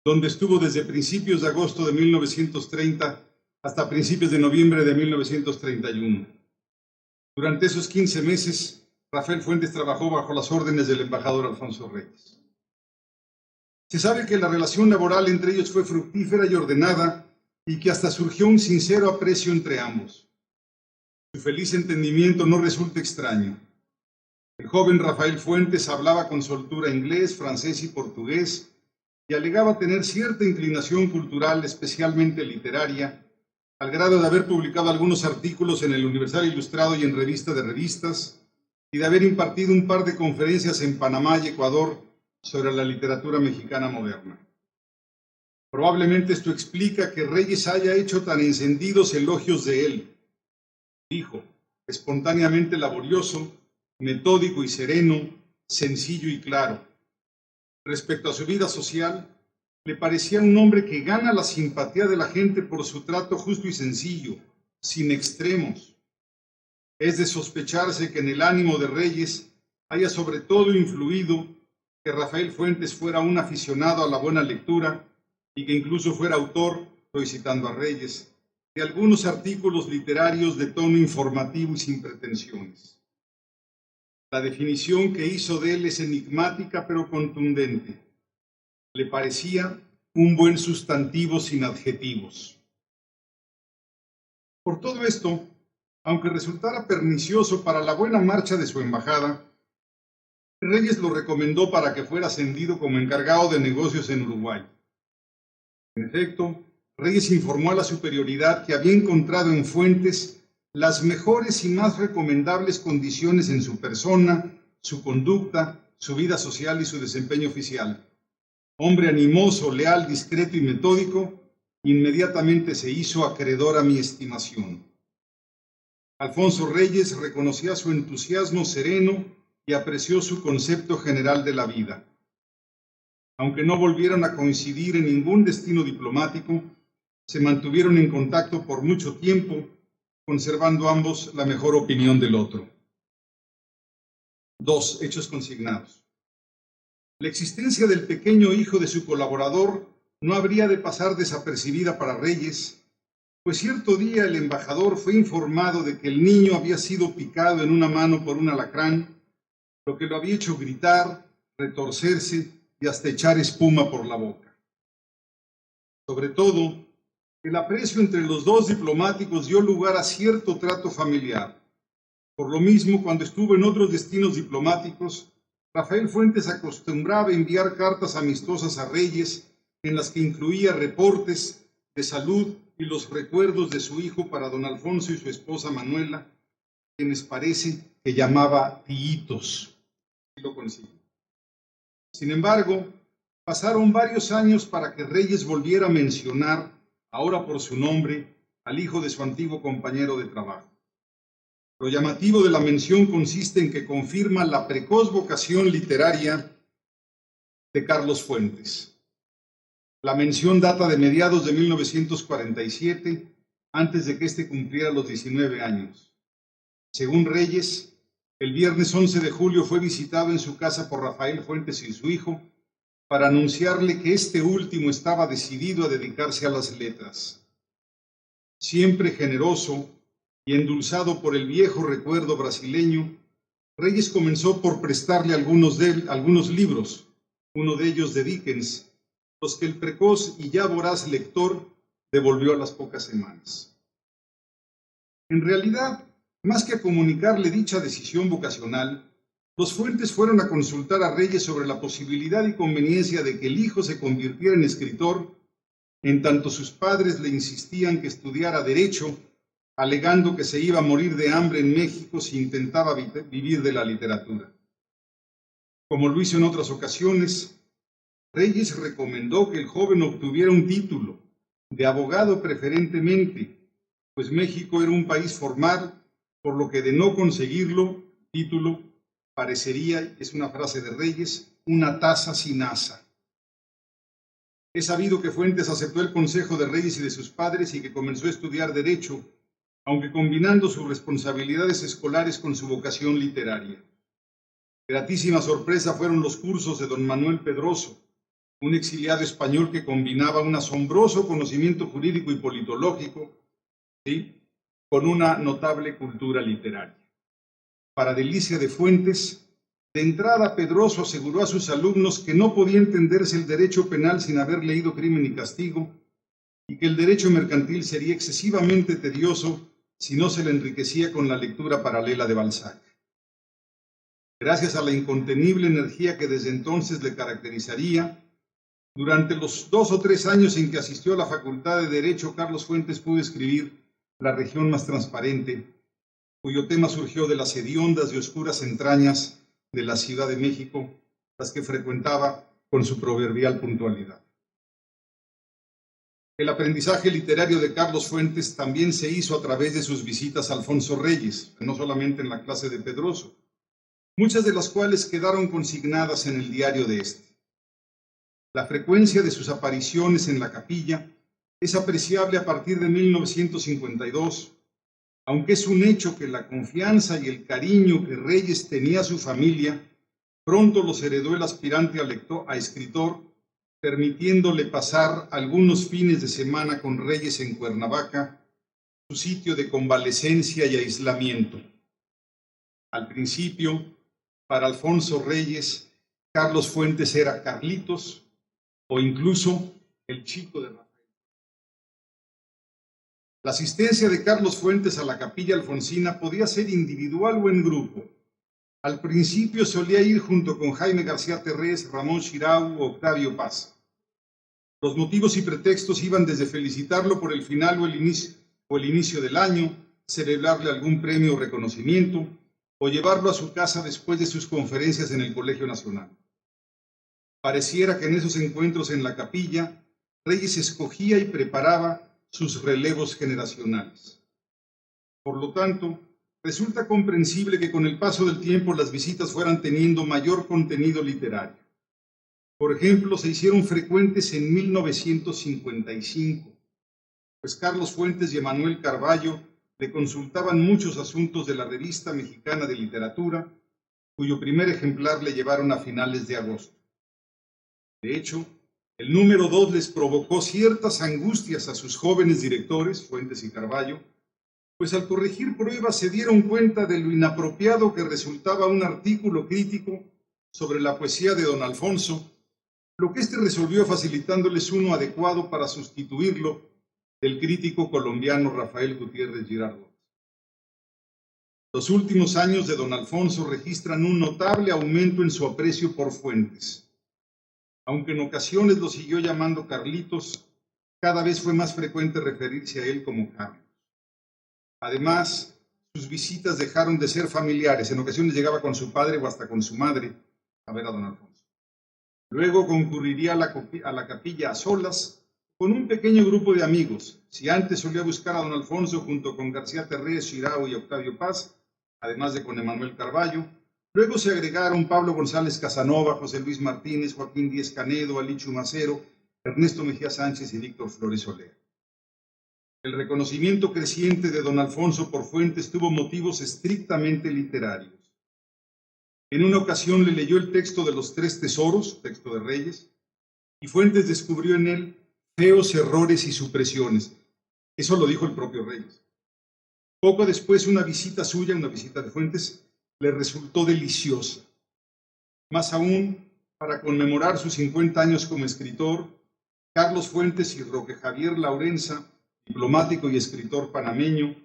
Speaker 5: donde estuvo desde principios de agosto de 1930 hasta principios de noviembre de 1931. Durante esos 15 meses, Rafael Fuentes trabajó bajo las órdenes del embajador Alfonso Reyes. Se sabe que la relación laboral entre ellos fue fructífera y ordenada y que hasta surgió un sincero aprecio entre ambos. Su feliz entendimiento no resulta extraño. El joven Rafael Fuentes hablaba con soltura inglés, francés y portugués y alegaba tener cierta inclinación cultural, especialmente literaria, al grado de haber publicado algunos artículos en el Universal Ilustrado y en Revista de Revistas, y de haber impartido un par de conferencias en Panamá y Ecuador sobre la literatura mexicana moderna. Probablemente esto explica que Reyes haya hecho tan encendidos elogios de él. Dijo, espontáneamente laborioso, metódico y sereno, sencillo y claro. Respecto a su vida social, le parecía un hombre que gana la simpatía de la gente por su trato justo y sencillo, sin extremos. Es de sospecharse que en el ánimo de Reyes haya sobre todo influido que Rafael Fuentes fuera un aficionado a la buena lectura y que incluso fuera autor, estoy citando a Reyes, de algunos artículos literarios de tono informativo y sin pretensiones. La definición que hizo de él es enigmática pero contundente. Le parecía un buen sustantivo sin adjetivos. Por todo esto, aunque resultara pernicioso para la buena marcha de su embajada, Reyes lo recomendó para que fuera ascendido como encargado de negocios en Uruguay. En efecto, Reyes informó a la superioridad que había encontrado en Fuentes las mejores y más recomendables condiciones en su persona, su conducta, su vida social y su desempeño oficial. Hombre animoso, leal, discreto y metódico, inmediatamente se hizo acreedor a mi estimación. Alfonso Reyes reconocía su entusiasmo sereno y apreció su concepto general de la vida. Aunque no volvieron a coincidir en ningún destino diplomático, se mantuvieron en contacto por mucho tiempo, conservando ambos la mejor opinión del otro. 2. Hechos consignados. La existencia del pequeño hijo de su colaborador no habría de pasar desapercibida para Reyes, pues cierto día el embajador fue informado de que el niño había sido picado en una mano por un alacrán, lo que lo había hecho gritar, retorcerse y hasta echar espuma por la boca. Sobre todo, el aprecio entre los dos diplomáticos dio lugar a cierto trato familiar. Por lo mismo, cuando estuvo en otros destinos diplomáticos, Rafael Fuentes acostumbraba enviar cartas amistosas a Reyes en las que incluía reportes de salud y los recuerdos de su hijo para don Alfonso y su esposa Manuela, quienes parece que llamaba tíitos. Y lo consiguió. Sin embargo, pasaron varios años para que Reyes volviera a mencionar, ahora por su nombre, al hijo de su antiguo compañero de trabajo. Lo llamativo de la mención consiste en que confirma la precoz vocación literaria de Carlos Fuentes. La mención data de mediados de 1947, antes de que éste cumpliera los 19 años. Según Reyes, el viernes 11 de julio fue visitado en su casa por Rafael Fuentes y su hijo para anunciarle que este último estaba decidido a dedicarse a las letras. Siempre generoso y endulzado por el viejo recuerdo brasileño, Reyes comenzó por prestarle algunos libros, uno de ellos de Dickens, los que el precoz y ya voraz lector devolvió a las pocas semanas. En realidad, más que a comunicarle dicha decisión vocacional, los Fuentes fueron a consultar a Reyes sobre la posibilidad y conveniencia de que el hijo se convirtiera en escritor, en tanto sus padres le insistían que estudiara Derecho, alegando que se iba a morir de hambre en México si intentaba vivir de la literatura. Como lo hizo en otras ocasiones, Reyes recomendó que el joven obtuviera un título, de abogado preferentemente, pues México era un país formal, por lo que de no conseguirlo, título, parecería, es una frase de Reyes, una taza sin asa. Es sabido que Fuentes aceptó el consejo de Reyes y de sus padres y que comenzó a estudiar Derecho, aunque combinando sus responsabilidades escolares con su vocación literaria. Gratísima sorpresa fueron los cursos de don Manuel Pedroso, un exiliado español que combinaba un asombroso conocimiento jurídico y politológico, ¿sí?, con una notable cultura literaria. Para delicia de Fuentes, de entrada Pedroso aseguró a sus alumnos que no podía entenderse el derecho penal sin haber leído Crimen y Castigo y que el derecho mercantil sería excesivamente tedioso si no se le enriquecía con la lectura paralela de Balzac. Gracias a la incontenible energía que desde entonces le caracterizaría, durante los 2 o 3 años en que asistió a la Facultad de Derecho, Carlos Fuentes pudo escribir La región más transparente, cuyo tema surgió de las hediondas y oscuras entrañas de la Ciudad de México, las que frecuentaba con su proverbial puntualidad. El aprendizaje literario de Carlos Fuentes también se hizo a través de sus visitas a Alfonso Reyes, no solamente en la clase de Pedroso, muchas de las cuales quedaron consignadas en el diario de este. La frecuencia de sus apariciones en la capilla es apreciable a partir de 1952, aunque es un hecho que la confianza y el cariño que Reyes tenía a su familia pronto los heredó el aspirante a escritor, permitiéndole pasar algunos fines de semana con Reyes en Cuernavaca, su sitio de convalecencia y aislamiento. Al principio, para Alfonso Reyes, Carlos Fuentes era Carlitos o incluso el chico de Rafael. La asistencia de Carlos Fuentes a la capilla alfonsina podía ser individual o en grupo. Al principio solía ir junto con Jaime García Terrés, Ramón Xirau o Octavio Paz. Los motivos y pretextos iban desde felicitarlo por el final o el inicio del año, celebrarle algún premio o reconocimiento, o llevarlo a su casa después de sus conferencias en el Colegio Nacional. Pareciera que en esos encuentros en la capilla, Reyes escogía y preparaba sus relevos generacionales. Por lo tanto, resulta comprensible que con el paso del tiempo las visitas fueran teniendo mayor contenido literario. Por ejemplo, se hicieron frecuentes en 1955, pues Carlos Fuentes y Emanuel Carballo le consultaban muchos asuntos de la Revista Mexicana de Literatura, cuyo primer ejemplar le llevaron a finales de agosto. De hecho, el número 2 les provocó ciertas angustias a sus jóvenes directores, Fuentes y Carballo, pues al corregir pruebas se dieron cuenta de lo inapropiado que resultaba un artículo crítico sobre la poesía de don Alfonso, lo que éste resolvió facilitándoles uno adecuado para sustituirlo del crítico colombiano Rafael Gutiérrez Girardot. Los últimos años de don Alfonso registran un notable aumento en su aprecio por Fuentes. Aunque en ocasiones lo siguió llamando Carlitos, cada vez fue más frecuente referirse a él como Carlos. Además, sus visitas dejaron de ser familiares. En ocasiones llegaba con su padre o hasta con su madre a ver a don Alfonso. Luego concurriría a la capilla a solas con un pequeño grupo de amigos. Si antes solía buscar a don Alfonso junto con García Terrés, Xirau y Octavio Paz, además de con Emanuel Carballo, luego se agregaron Pablo González Casanova, José Luis Martínez, Joaquín Díez Canedo, Alichu Macero, Ernesto Mejía Sánchez y Víctor Flores Soler. El reconocimiento creciente de don Alfonso por Fuentes tuvo motivos estrictamente literarios. En una ocasión le leyó el texto de los 3 tesoros, texto de Reyes, y Fuentes descubrió en él feos errores y supresiones. Eso lo dijo el propio Reyes. Poco después, una visita suya, una visita de Fuentes, le resultó deliciosa. Más aún, para conmemorar sus 50 años como escritor, Carlos Fuentes y Roque Javier Laurenza, diplomático y escritor panameño,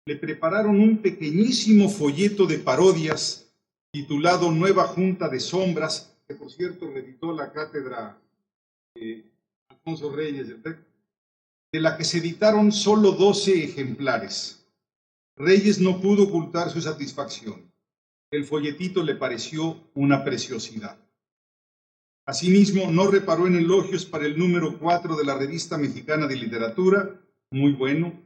Speaker 5: le prepararon un pequeñísimo folleto de parodias titulado Nueva Junta de Sombras, que por cierto reeditó la cátedra Alfonso Reyes, de la que se editaron solo 12 ejemplares. Reyes no pudo ocultar su satisfacción. El folletito le pareció una preciosidad. Asimismo, no reparó en elogios para el número 4 de la Revista Mexicana de Literatura, muy bueno,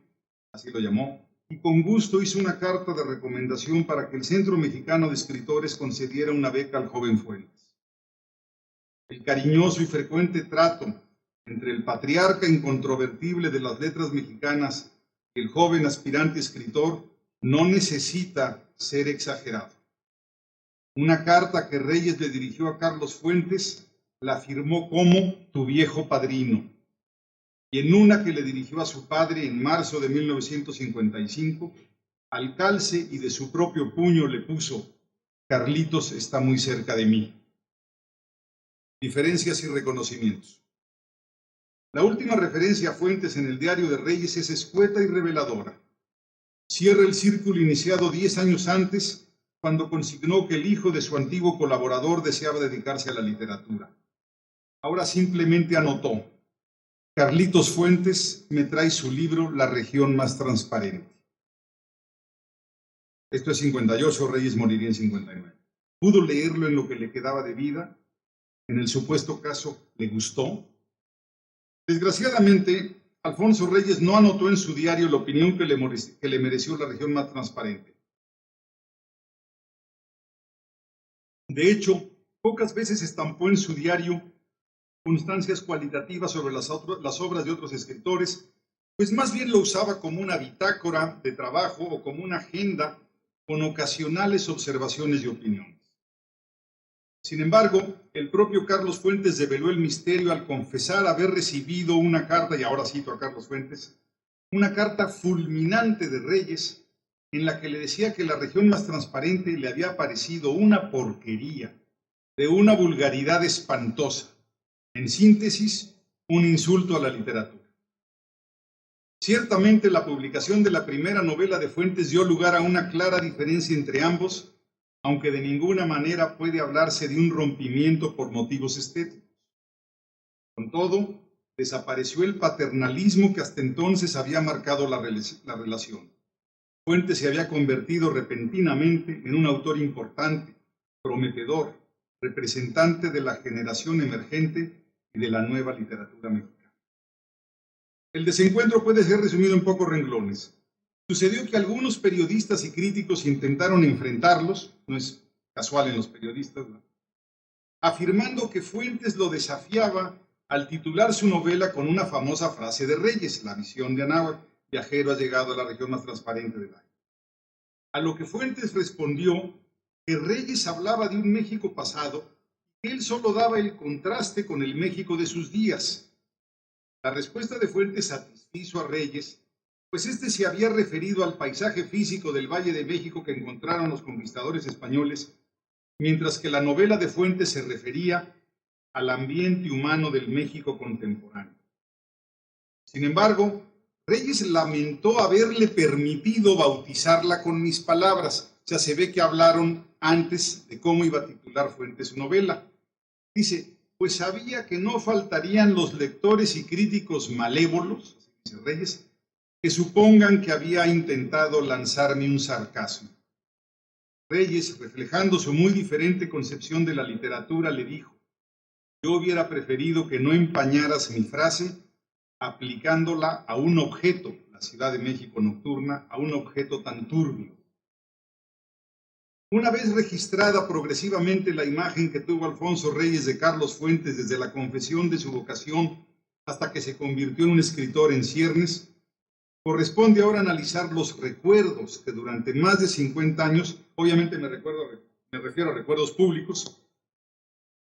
Speaker 5: así lo llamó, y con gusto hizo una carta de recomendación para que el Centro Mexicano de Escritores concediera una beca al joven Fuentes. El cariñoso y frecuente trato entre el patriarca incontrovertible de las letras mexicanas y el joven aspirante escritor no necesita ser exagerado. Una carta que Reyes le dirigió a Carlos Fuentes la firmó como tu viejo padrino, y en una que le dirigió a su padre en marzo de 1955, al calce y de su propio puño le puso: Carlitos está muy cerca de mí. Diferencias y reconocimientos. La última referencia a Fuentes en el diario de Reyes es escueta y reveladora. Cierra el círculo iniciado 10 años antes, cuando consignó que el hijo de su antiguo colaborador deseaba dedicarse a la literatura. Ahora simplemente anotó: Carlitos Fuentes me trae su libro La región más transparente. Esto es 58, Reyes moriría en 59. Pudo leerlo en lo que le quedaba de vida. En el supuesto caso, ¿le gustó? Desgraciadamente, Alfonso Reyes no anotó en su diario la opinión que le mereció La región más transparente. De hecho, pocas veces estampó en su diario constancias cualitativas sobre las obras de otros escritores, pues más bien lo usaba como una bitácora de trabajo o como una agenda con ocasionales observaciones y opiniones. Sin embargo, el propio Carlos Fuentes develó el misterio al confesar haber recibido una carta, y ahora cito a Carlos Fuentes, una carta fulminante de Reyes en la que le decía que La región más transparente le había parecido una porquería, de una vulgaridad espantosa. En síntesis, un insulto a la literatura. Ciertamente, la publicación de la primera novela de Fuentes dio lugar a una clara diferencia entre ambos, aunque de ninguna manera puede hablarse de un rompimiento por motivos estéticos. Con todo, desapareció el paternalismo que hasta entonces había marcado la relación. Fuentes se había convertido repentinamente en un autor importante, prometedor, representante de la generación emergente y de la nueva literatura mexicana. El desencuentro puede ser resumido en pocos renglones. Sucedió que algunos periodistas y críticos intentaron enfrentarlos, no es casual en los periodistas, ¿no?, afirmando que Fuentes lo desafiaba al titular su novela con una famosa frase de Reyes: la visión de Anáhuac, viajero ha llegado a la región más transparente del año. A lo que Fuentes respondió que Reyes hablaba de un México pasado, que él solo daba el contraste con el México de sus días. La respuesta de Fuentes satisfizo a Reyes, pues este se había referido al paisaje físico del Valle de México que encontraron los conquistadores españoles, mientras que la novela de Fuentes se refería al ambiente humano del México contemporáneo. Sin embargo, Reyes lamentó haberle permitido bautizarla con mis palabras. O sea, se ve que hablaron antes de cómo iba a titular Fuentes su novela. Dice: pues sabía que no faltarían los lectores y críticos malévolos, así dice Reyes, que supongan que había intentado lanzarme un sarcasmo. Reyes, reflejando su muy diferente concepción de la literatura, le dijo: yo hubiera preferido que no empañaras mi frase aplicándola a un objeto, la Ciudad de México nocturna, a un objeto tan turbio. Una vez registrada progresivamente la imagen que tuvo Alfonso Reyes de Carlos Fuentes desde la confesión de su vocación hasta que se convirtió en un escritor en ciernes, corresponde ahora analizar los recuerdos que durante más de 50 años, obviamente me refiero a recuerdos públicos,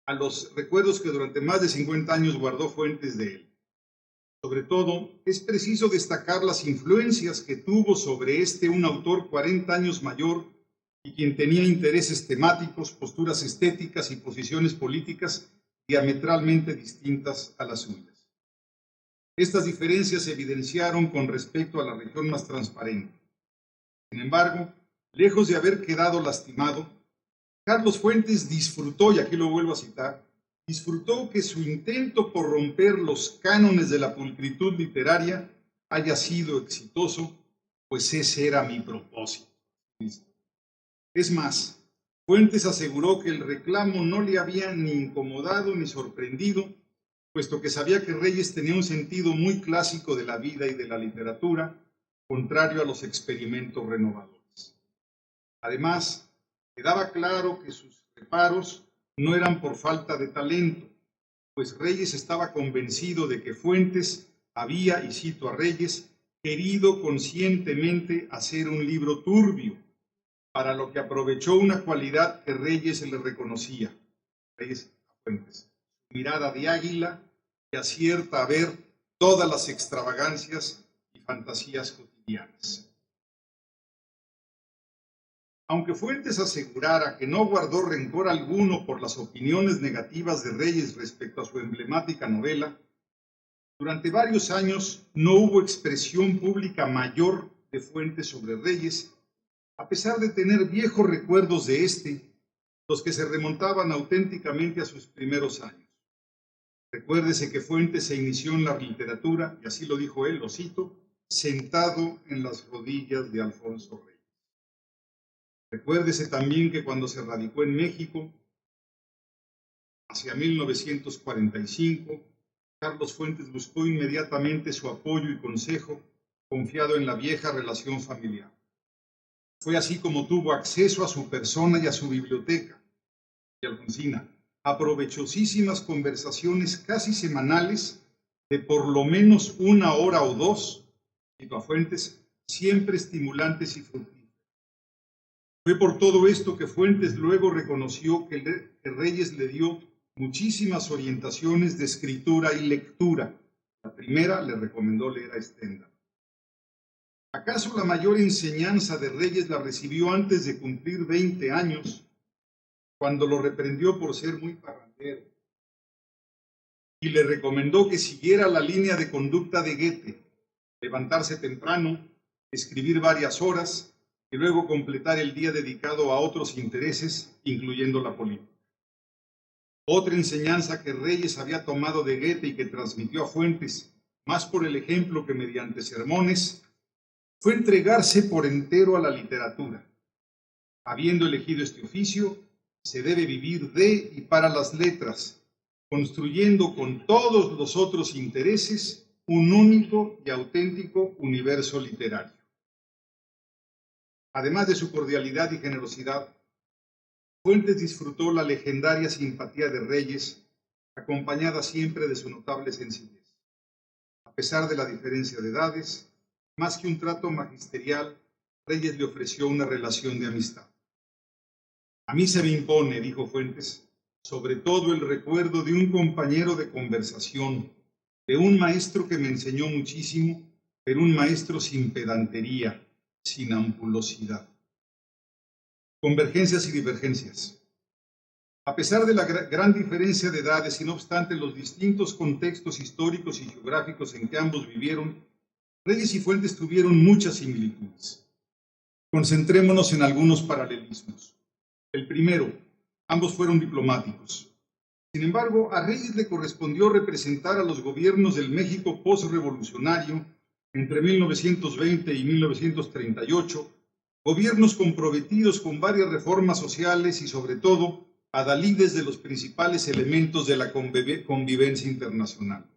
Speaker 5: a los recuerdos que durante más de 50 años guardó Fuentes de él. Sobre todo, es preciso destacar las influencias que tuvo sobre un autor 40 años mayor y quien tenía intereses temáticos, posturas estéticas y posiciones políticas diametralmente distintas a las suyas. Estas diferencias se evidenciaron con respecto a La región más transparente. Sin embargo, lejos de haber quedado lastimado, Carlos Fuentes disfrutó, y aquí lo vuelvo a citar, disfrutó que su intento por romper los cánones de la pulcritud literaria haya sido exitoso, pues ese era mi propósito. Es más, Fuentes aseguró que el reclamo no le había ni incomodado ni sorprendido, puesto que sabía que Reyes tenía un sentido muy clásico de la vida y de la literatura, contrario a los experimentos renovadores. Además, quedaba claro que sus reparos no eran por falta de talento, pues Reyes estaba convencido de que Fuentes había, y cito a Reyes, querido conscientemente hacer un libro turbio, para lo que aprovechó una cualidad que Reyes le reconocía, Reyes a Fuentes, su mirada de águila que acierta a ver todas las extravagancias y fantasías cotidianas. Aunque Fuentes asegurara que no guardó rencor alguno por las opiniones negativas de Reyes respecto a su emblemática novela, durante varios años no hubo expresión pública mayor de Fuentes sobre Reyes, a pesar de tener viejos recuerdos de este, los que se remontaban auténticamente a sus primeros años. Recuérdese que Fuentes se inició en la literatura, y así lo dijo él, lo cito, sentado en las rodillas de Alfonso Reyes. Recuérdese también que cuando se radicó en México, hacia 1945, Carlos Fuentes buscó inmediatamente su apoyo y consejo, confiado en la vieja relación familiar. Fue así como tuvo acceso a su persona y a su biblioteca. Y Alfonsina, a provechosísimas conversaciones casi semanales de por lo menos 1 hora o 2, cito a Fuentes, siempre estimulantes y fructíferas. Fue por todo esto que Fuentes luego reconoció que Reyes le dio muchísimas orientaciones de escritura y lectura. La primera le recomendó leer a Stendhal. ¿Acaso la mayor enseñanza de Reyes la recibió antes de cumplir 20 años, cuando lo reprendió por ser muy parrandero y le recomendó que siguiera la línea de conducta de Goethe, levantarse temprano, escribir varias horas y luego completar el día dedicado a otros intereses, incluyendo la política? Otra enseñanza que Reyes había tomado de Goethe y que transmitió a Fuentes, más por el ejemplo que mediante sermones, fue entregarse por entero a la literatura. Habiendo elegido este oficio, se debe vivir de y para las letras, construyendo con todos los otros intereses un único y auténtico universo literario. Además de su cordialidad y generosidad, Fuentes disfrutó la legendaria simpatía de Reyes, acompañada siempre de su notable sencillez. A pesar de la diferencia de edades, más que un trato magisterial, Reyes le ofreció una relación de amistad. A mí se me impone, dijo Fuentes, sobre todo el recuerdo de un compañero de conversación, de un maestro que me enseñó muchísimo, pero un maestro sin pedantería, sin ampulosidad. Convergencias y divergencias. A pesar de la gran diferencia de edades y no obstante los distintos contextos históricos y geográficos en que ambos vivieron, Reyes y Fuentes tuvieron muchas similitudes. Concentrémonos en algunos paralelismos. El primero, ambos fueron diplomáticos. Sin embargo, a Reyes le correspondió representar a los gobiernos del México postrevolucionario entre 1920 y 1938, gobiernos comprometidos con varias reformas sociales y, sobre todo, adalides de los principales elementos de la convivencia internacional.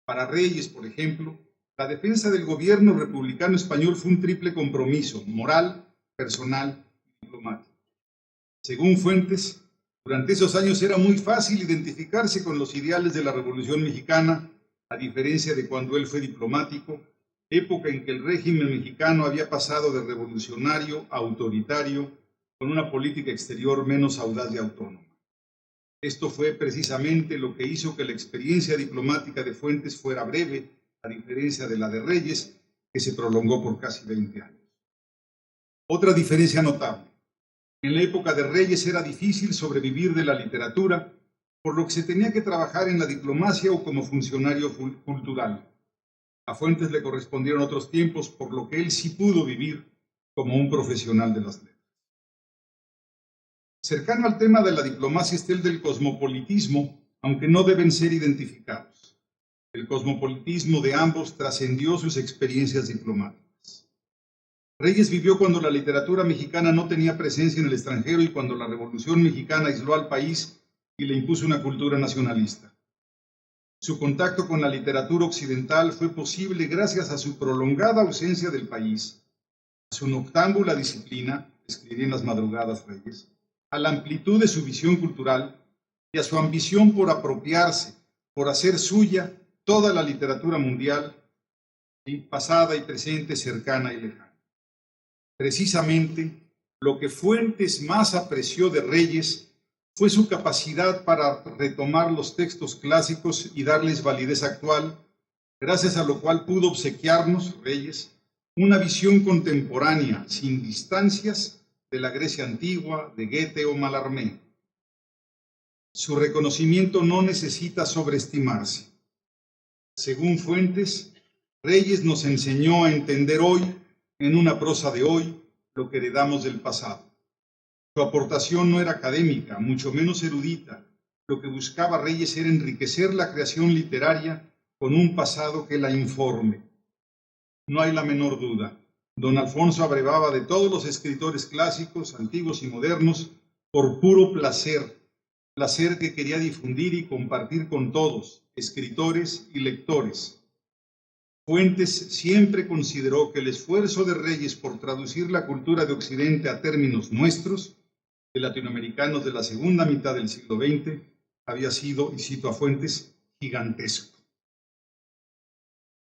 Speaker 5: Para Reyes, por ejemplo, la defensa del gobierno republicano español fue un triple compromiso: moral, personal y diplomático. Según Fuentes, durante esos años era muy fácil identificarse con los ideales de la Revolución Mexicana, a diferencia de cuando él fue diplomático, época en que el régimen mexicano había pasado de revolucionario a autoritario, con una política exterior menos audaz y autónoma. Esto fue precisamente lo que hizo que la experiencia diplomática de Fuentes fuera breve, a diferencia de la de Reyes, que se prolongó por casi 20 años. Otra diferencia notable: en la época de Reyes era difícil sobrevivir de la literatura, por lo que se tenía que trabajar en la diplomacia o como funcionario cultural. A Fuentes le correspondieron otros tiempos, por lo que él sí pudo vivir como un profesional de las letras. Cercano al tema de la diplomacia está el del cosmopolitismo, aunque no deben ser identificados. El cosmopolitismo de ambos trascendió sus experiencias diplomáticas. Reyes vivió cuando la literatura mexicana no tenía presencia en el extranjero y cuando la Revolución Mexicana aisló al país y le impuso una cultura nacionalista. Su contacto con la literatura occidental fue posible gracias a su prolongada ausencia del país, a su noctámbula disciplina, escribía en las madrugadas Reyes, a la amplitud de su visión cultural y a su ambición por apropiarse, por hacer suya toda la literatura mundial, pasada y presente, cercana y lejana. Precisamente, lo que Fuentes más apreció de Reyes fue su capacidad para retomar los textos clásicos y darles validez actual, gracias a lo cual pudo obsequiarnos, Reyes, una visión contemporánea, sin distancias, de la Grecia antigua, de Goethe o Mallarmé. Su reconocimiento no necesita sobreestimarse. Según Fuentes, Reyes nos enseñó a entender hoy, en una prosa de hoy, lo que heredamos del pasado. Su aportación no era académica, mucho menos erudita. Lo que buscaba Reyes era enriquecer la creación literaria con un pasado que la informe. No hay la menor duda. Don Alfonso abrevaba de todos los escritores clásicos, antiguos y modernos, por puro placer, placer que quería difundir y compartir con todos, escritores y lectores. Fuentes siempre consideró que el esfuerzo de Reyes por traducir la cultura de Occidente a términos nuestros, de latinoamericanos de la segunda mitad del siglo XX, había sido, y cito a Fuentes, gigantesco.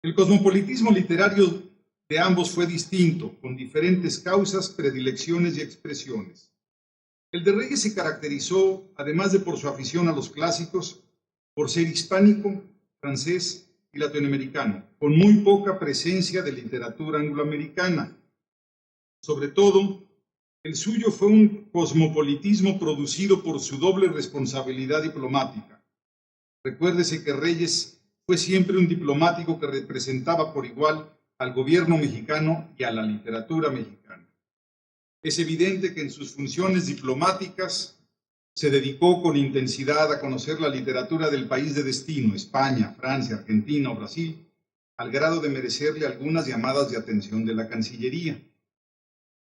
Speaker 5: El cosmopolitismo literario de ambos fue distinto, con diferentes causas, predilecciones y expresiones. El de Reyes se caracterizó, además de por su afición a los clásicos, por ser hispánico, francés y latinoamericano, con muy poca presencia de literatura angloamericana. Sobre todo, el suyo fue un cosmopolitismo producido por su doble responsabilidad diplomática. Recuérdese que Reyes fue siempre un diplomático que representaba por igual al gobierno mexicano y a la literatura mexicana. Es evidente que en sus funciones diplomáticas se dedicó con intensidad a conocer la literatura del país de destino, España, Francia, Argentina o Brasil, al grado de merecerle algunas llamadas de atención de la Cancillería.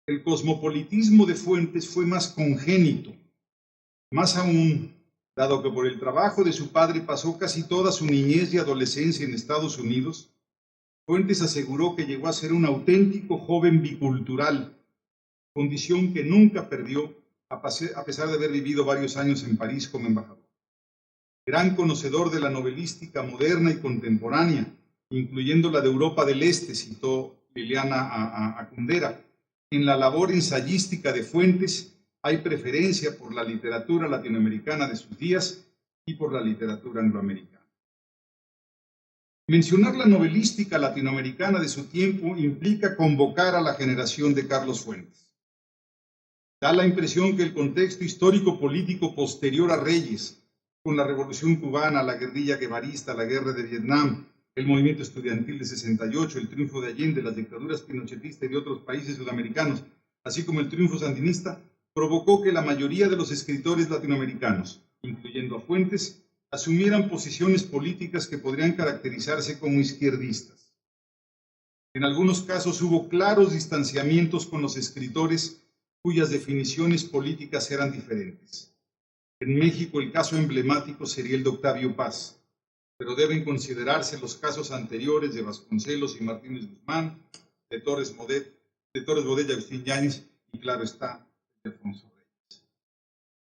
Speaker 5: El cosmopolitismo de Fuentes fue más congénito, más aún, dado que por el trabajo de su padre pasó casi toda su niñez y adolescencia en Estados Unidos. Fuentes aseguró que llegó a ser un auténtico joven bicultural, condición que nunca perdió a pesar de haber vivido varios años en París como embajador. Gran conocedor de la novelística moderna y contemporánea, incluyendo la de Europa del Este, citó Liliana Acundera. En la labor ensayística de Fuentes hay preferencia por la literatura latinoamericana de sus días y por la literatura angloamericana. Mencionar la novelística latinoamericana de su tiempo implica convocar a la generación de Carlos Fuentes. Da la impresión que el contexto histórico-político posterior a Reyes, con la Revolución Cubana, la guerrilla guevarista, la guerra de Vietnam, el movimiento estudiantil de 68, el triunfo de Allende, las dictaduras pinochetistas y de otros países sudamericanos, así como el triunfo sandinista, provocó que la mayoría de los escritores latinoamericanos, incluyendo a Fuentes, asumieran posiciones políticas que podrían caracterizarse como izquierdistas. En algunos casos hubo claros distanciamientos con los escritores cuyas definiciones políticas eran diferentes. En México el caso emblemático sería el de Octavio Paz, pero deben considerarse los casos anteriores de Vasconcelos y Martínez Guzmán, de Torres Bodet y Agustín Yáñez, y claro está, de Alfonso Reyes.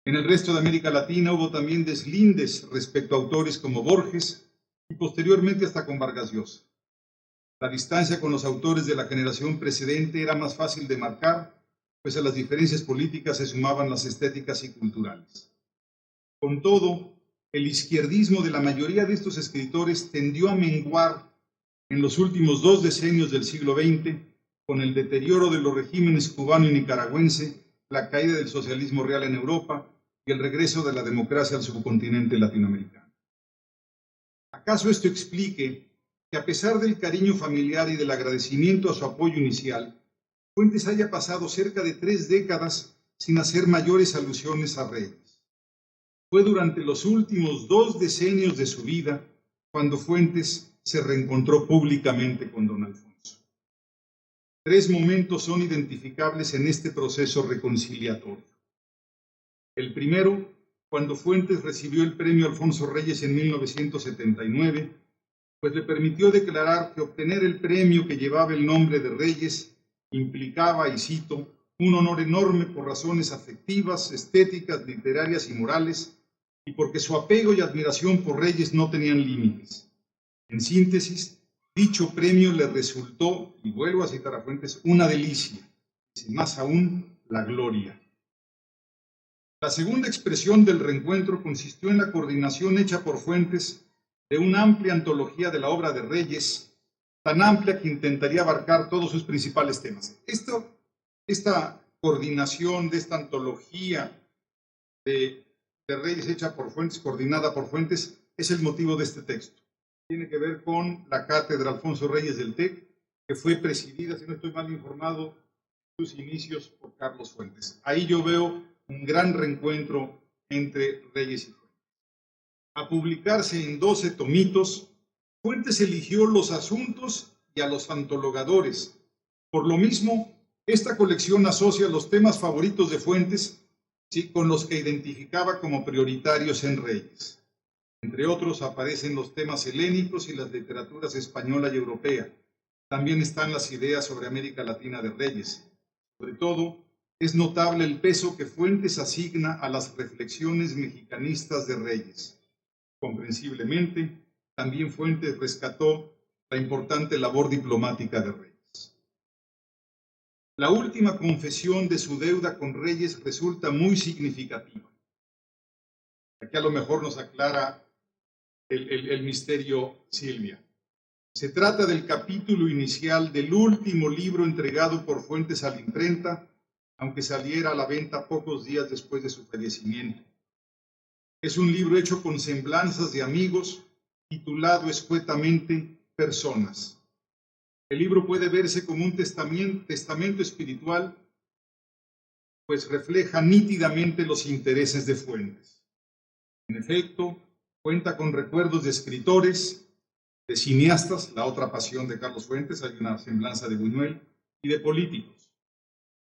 Speaker 5: En el resto de América Latina hubo también deslindes respecto a autores como Borges y posteriormente hasta con Vargas Llosa. La distancia con los autores de la generación precedente era más fácil de marcar, pues a las diferencias políticas se sumaban las estéticas y culturales. Con todo, el izquierdismo de la mayoría de estos escritores tendió a menguar en los últimos 2 decenios del siglo XX, con el deterioro de los regímenes cubano y nicaragüense, la caída del socialismo real en Europa y el regreso de la democracia al subcontinente latinoamericano. ¿Acaso esto explique que a pesar del cariño familiar y del agradecimiento a su apoyo inicial, Fuentes haya pasado cerca de 3 décadas sin hacer mayores alusiones a Reyes? Fue durante los últimos 2 decenios de su vida cuando Fuentes se reencontró públicamente con don Alfonso. Tres momentos son identificables en este proceso reconciliatorio. El primero, cuando Fuentes recibió el premio Alfonso Reyes en 1979, pues le permitió declarar que obtener el premio que llevaba el nombre de Reyes implicaba, y cito, un honor enorme por razones afectivas, estéticas, literarias y morales, y porque su apego y admiración por Reyes no tenían límites. En síntesis, dicho premio le resultó, y vuelvo a citar a Fuentes, una delicia, y más aún, la gloria. La segunda expresión del reencuentro consistió en la coordinación hecha por Fuentes de una amplia antología de la obra de Reyes, tan amplia que intentaría abarcar todos sus principales temas. Esta coordinación de esta antología de Reyes hecha por Fuentes, coordinada por Fuentes, es el motivo de este texto. Tiene que ver con la cátedra Alfonso Reyes del TEC, que fue presidida, si no estoy mal informado, en sus inicios por Carlos Fuentes. Ahí yo veo un gran reencuentro entre Reyes y Fuentes. A publicarse en 12 tomitos, Fuentes eligió los asuntos y a los antologadores. Por lo mismo, esta colección asocia los temas favoritos de Fuentes, ¿sí?, con los que identificaba como prioritarios en Reyes. Entre otros aparecen los temas helénicos y las literaturas española y europea. También están las ideas sobre América Latina de Reyes. Sobre todo, es notable el peso que Fuentes asigna a las reflexiones mexicanistas de Reyes. Comprensiblemente, también Fuentes rescató la importante labor diplomática de Reyes. La última confesión de su deuda con Reyes resulta muy significativa. Aquí a lo mejor nos aclara el misterio Silvia. Se trata del capítulo inicial del último libro entregado por Fuentes a la imprenta, aunque saliera a la venta pocos días después de su fallecimiento. Es un libro hecho con semblanzas de amigos, titulado escuetamente Personas. El libro puede verse como un testamento espiritual, pues refleja nítidamente los intereses de Fuentes. En efecto, cuenta con recuerdos de escritores, de cineastas, la otra pasión de Carlos Fuentes, hay una semblanza de Buñuel, y de políticos.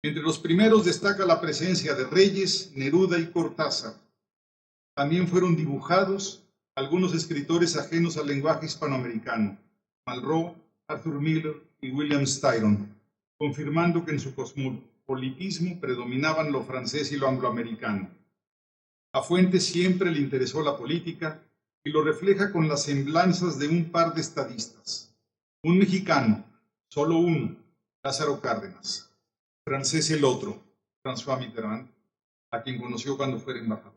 Speaker 5: Entre los primeros destaca la presencia de Reyes, Neruda y Cortázar. También fueron dibujados algunos escritores ajenos al lenguaje hispanoamericano, Malraux, Arthur Miller y William Styron, confirmando que en su cosmopolitismo predominaban lo francés y lo angloamericano. A Fuentes siempre le interesó la política y lo refleja con las semblanzas de un par de estadistas. Un mexicano, solo uno, Lázaro Cárdenas. Francés el otro, François Mitterrand, a quien conoció cuando fue embajador.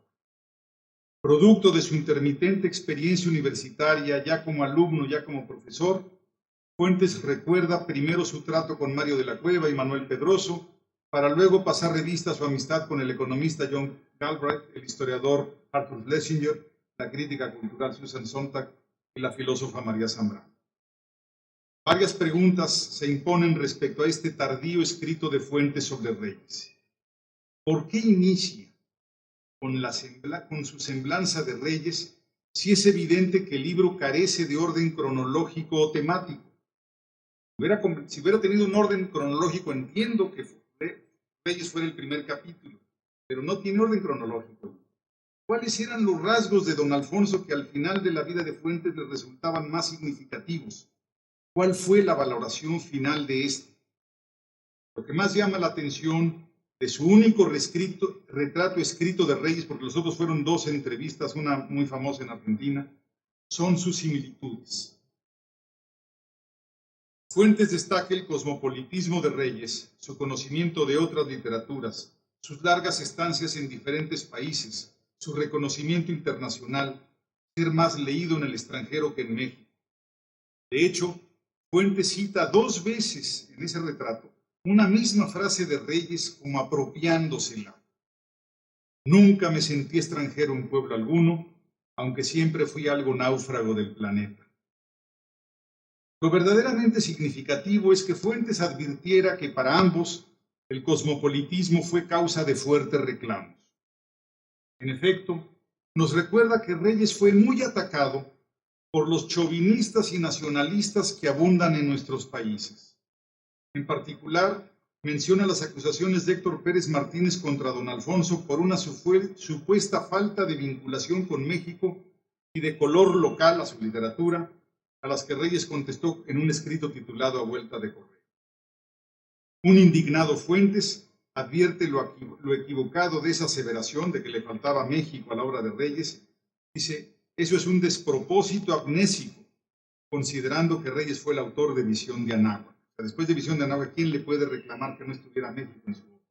Speaker 5: Producto de su intermitente experiencia universitaria, ya como alumno, ya como profesor, Fuentes recuerda primero su trato con Mario de la Cueva y Manuel Pedroso, para luego pasar revista a su amistad con el economista John Galbraith, el historiador Arthur Schlesinger, la crítica cultural Susan Sontag y la filósofa María Zambrano. Varias preguntas se imponen respecto a este tardío escrito de Fuentes sobre Reyes. ¿Por qué inicia con su semblanza de Reyes si es evidente que el libro carece de orden cronológico o temático? Si hubiera tenido un orden cronológico, entiendo que Reyes fuera el primer capítulo, pero no tiene orden cronológico. ¿Cuáles eran los rasgos de don Alfonso que al final de la vida de Fuentes le resultaban más significativos? ¿Cuál fue la valoración final de este? Lo que más llama la atención de su único retrato escrito de Reyes, porque los otros fueron dos entrevistas, una muy famosa en Argentina, son sus similitudes. Fuentes destaca el cosmopolitismo de Reyes, su conocimiento de otras literaturas, sus largas estancias en diferentes países, su reconocimiento internacional, ser más leído en el extranjero que en México. De hecho, Fuentes cita 2 veces en ese retrato una misma frase de Reyes como apropiándosela. Nunca me sentí extranjero en pueblo alguno, aunque siempre fui algo náufrago del planeta. Lo verdaderamente significativo es que Fuentes advirtiera que para ambos el cosmopolitismo fue causa de fuertes reclamos. En efecto, nos recuerda que Reyes fue muy atacado por los chauvinistas y nacionalistas que abundan en nuestros países. En particular, menciona las acusaciones de Héctor Pérez Martínez contra don Alfonso por una supuesta falta de vinculación con México y de color local a su literatura, a las que Reyes contestó en un escrito titulado A Vuelta de Correo. Un indignado Fuentes advierte lo equivocado de esa aseveración de que le faltaba México a la obra de Reyes. Dice, eso es un despropósito amnésico, considerando que Reyes fue el autor de Visión de Anáhuac. Después de Visión de Anáhuac, ¿quién le puede reclamar que no estuviera México en su obra?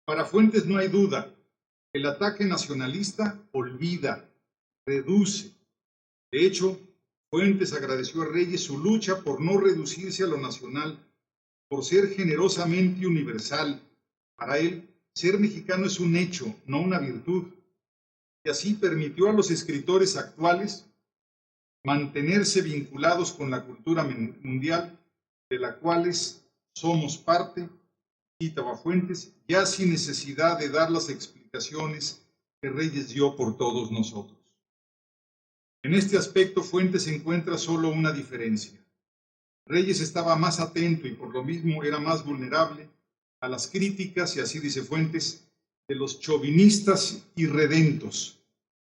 Speaker 5: Para Fuentes no hay duda, el ataque nacionalista olvida, reduce. De hecho, Fuentes agradeció a Reyes su lucha por no reducirse a lo nacional, por ser generosamente universal. Para él, ser mexicano es un hecho, no una virtud. Y así permitió a los escritores actuales mantenerse vinculados con la cultura mundial, de la cuales somos parte, cita a Fuentes, ya sin necesidad de dar las explicaciones que Reyes dio por todos nosotros. En este aspecto, Fuentes encuentra solo una diferencia. Reyes estaba más atento y por lo mismo era más vulnerable a las críticas, y así dice Fuentes, de los chauvinistas irredentos,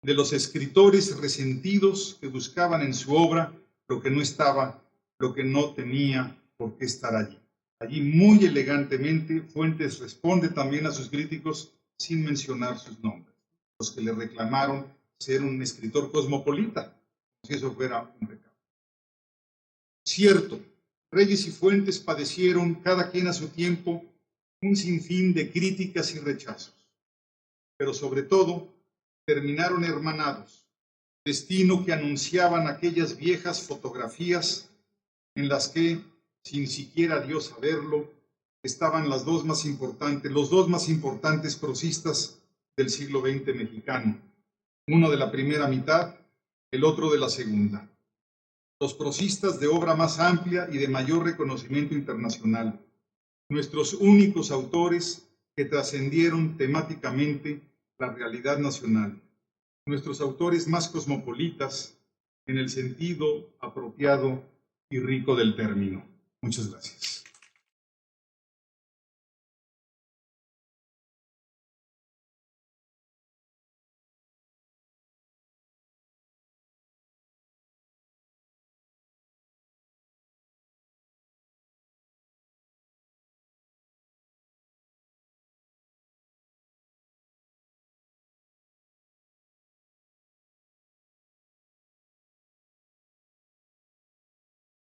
Speaker 5: de los escritores resentidos que buscaban en su obra lo que no estaba, lo que no tenía por qué estar allí. Allí muy elegantemente Fuentes responde también a sus críticos sin mencionar sus nombres, los que le reclamaron ser un escritor cosmopolita, como si eso fuera un pecado. Cierto, Reyes y Fuentes padecieron, cada quien a su tiempo, un sinfín de críticas y rechazos, pero sobre todo terminaron hermanados, destino que anunciaban aquellas viejas fotografías en las que, sin siquiera Dios saberlo, estaban los dos más importantes prosistas del siglo XX mexicano, uno de la primera mitad, el otro de la segunda. Los prosistas de obra más amplia y de mayor reconocimiento internacional, nuestros únicos autores que trascendieron temáticamente la realidad nacional, nuestros autores más cosmopolitas en el sentido apropiado y rico del término. Muchas gracias.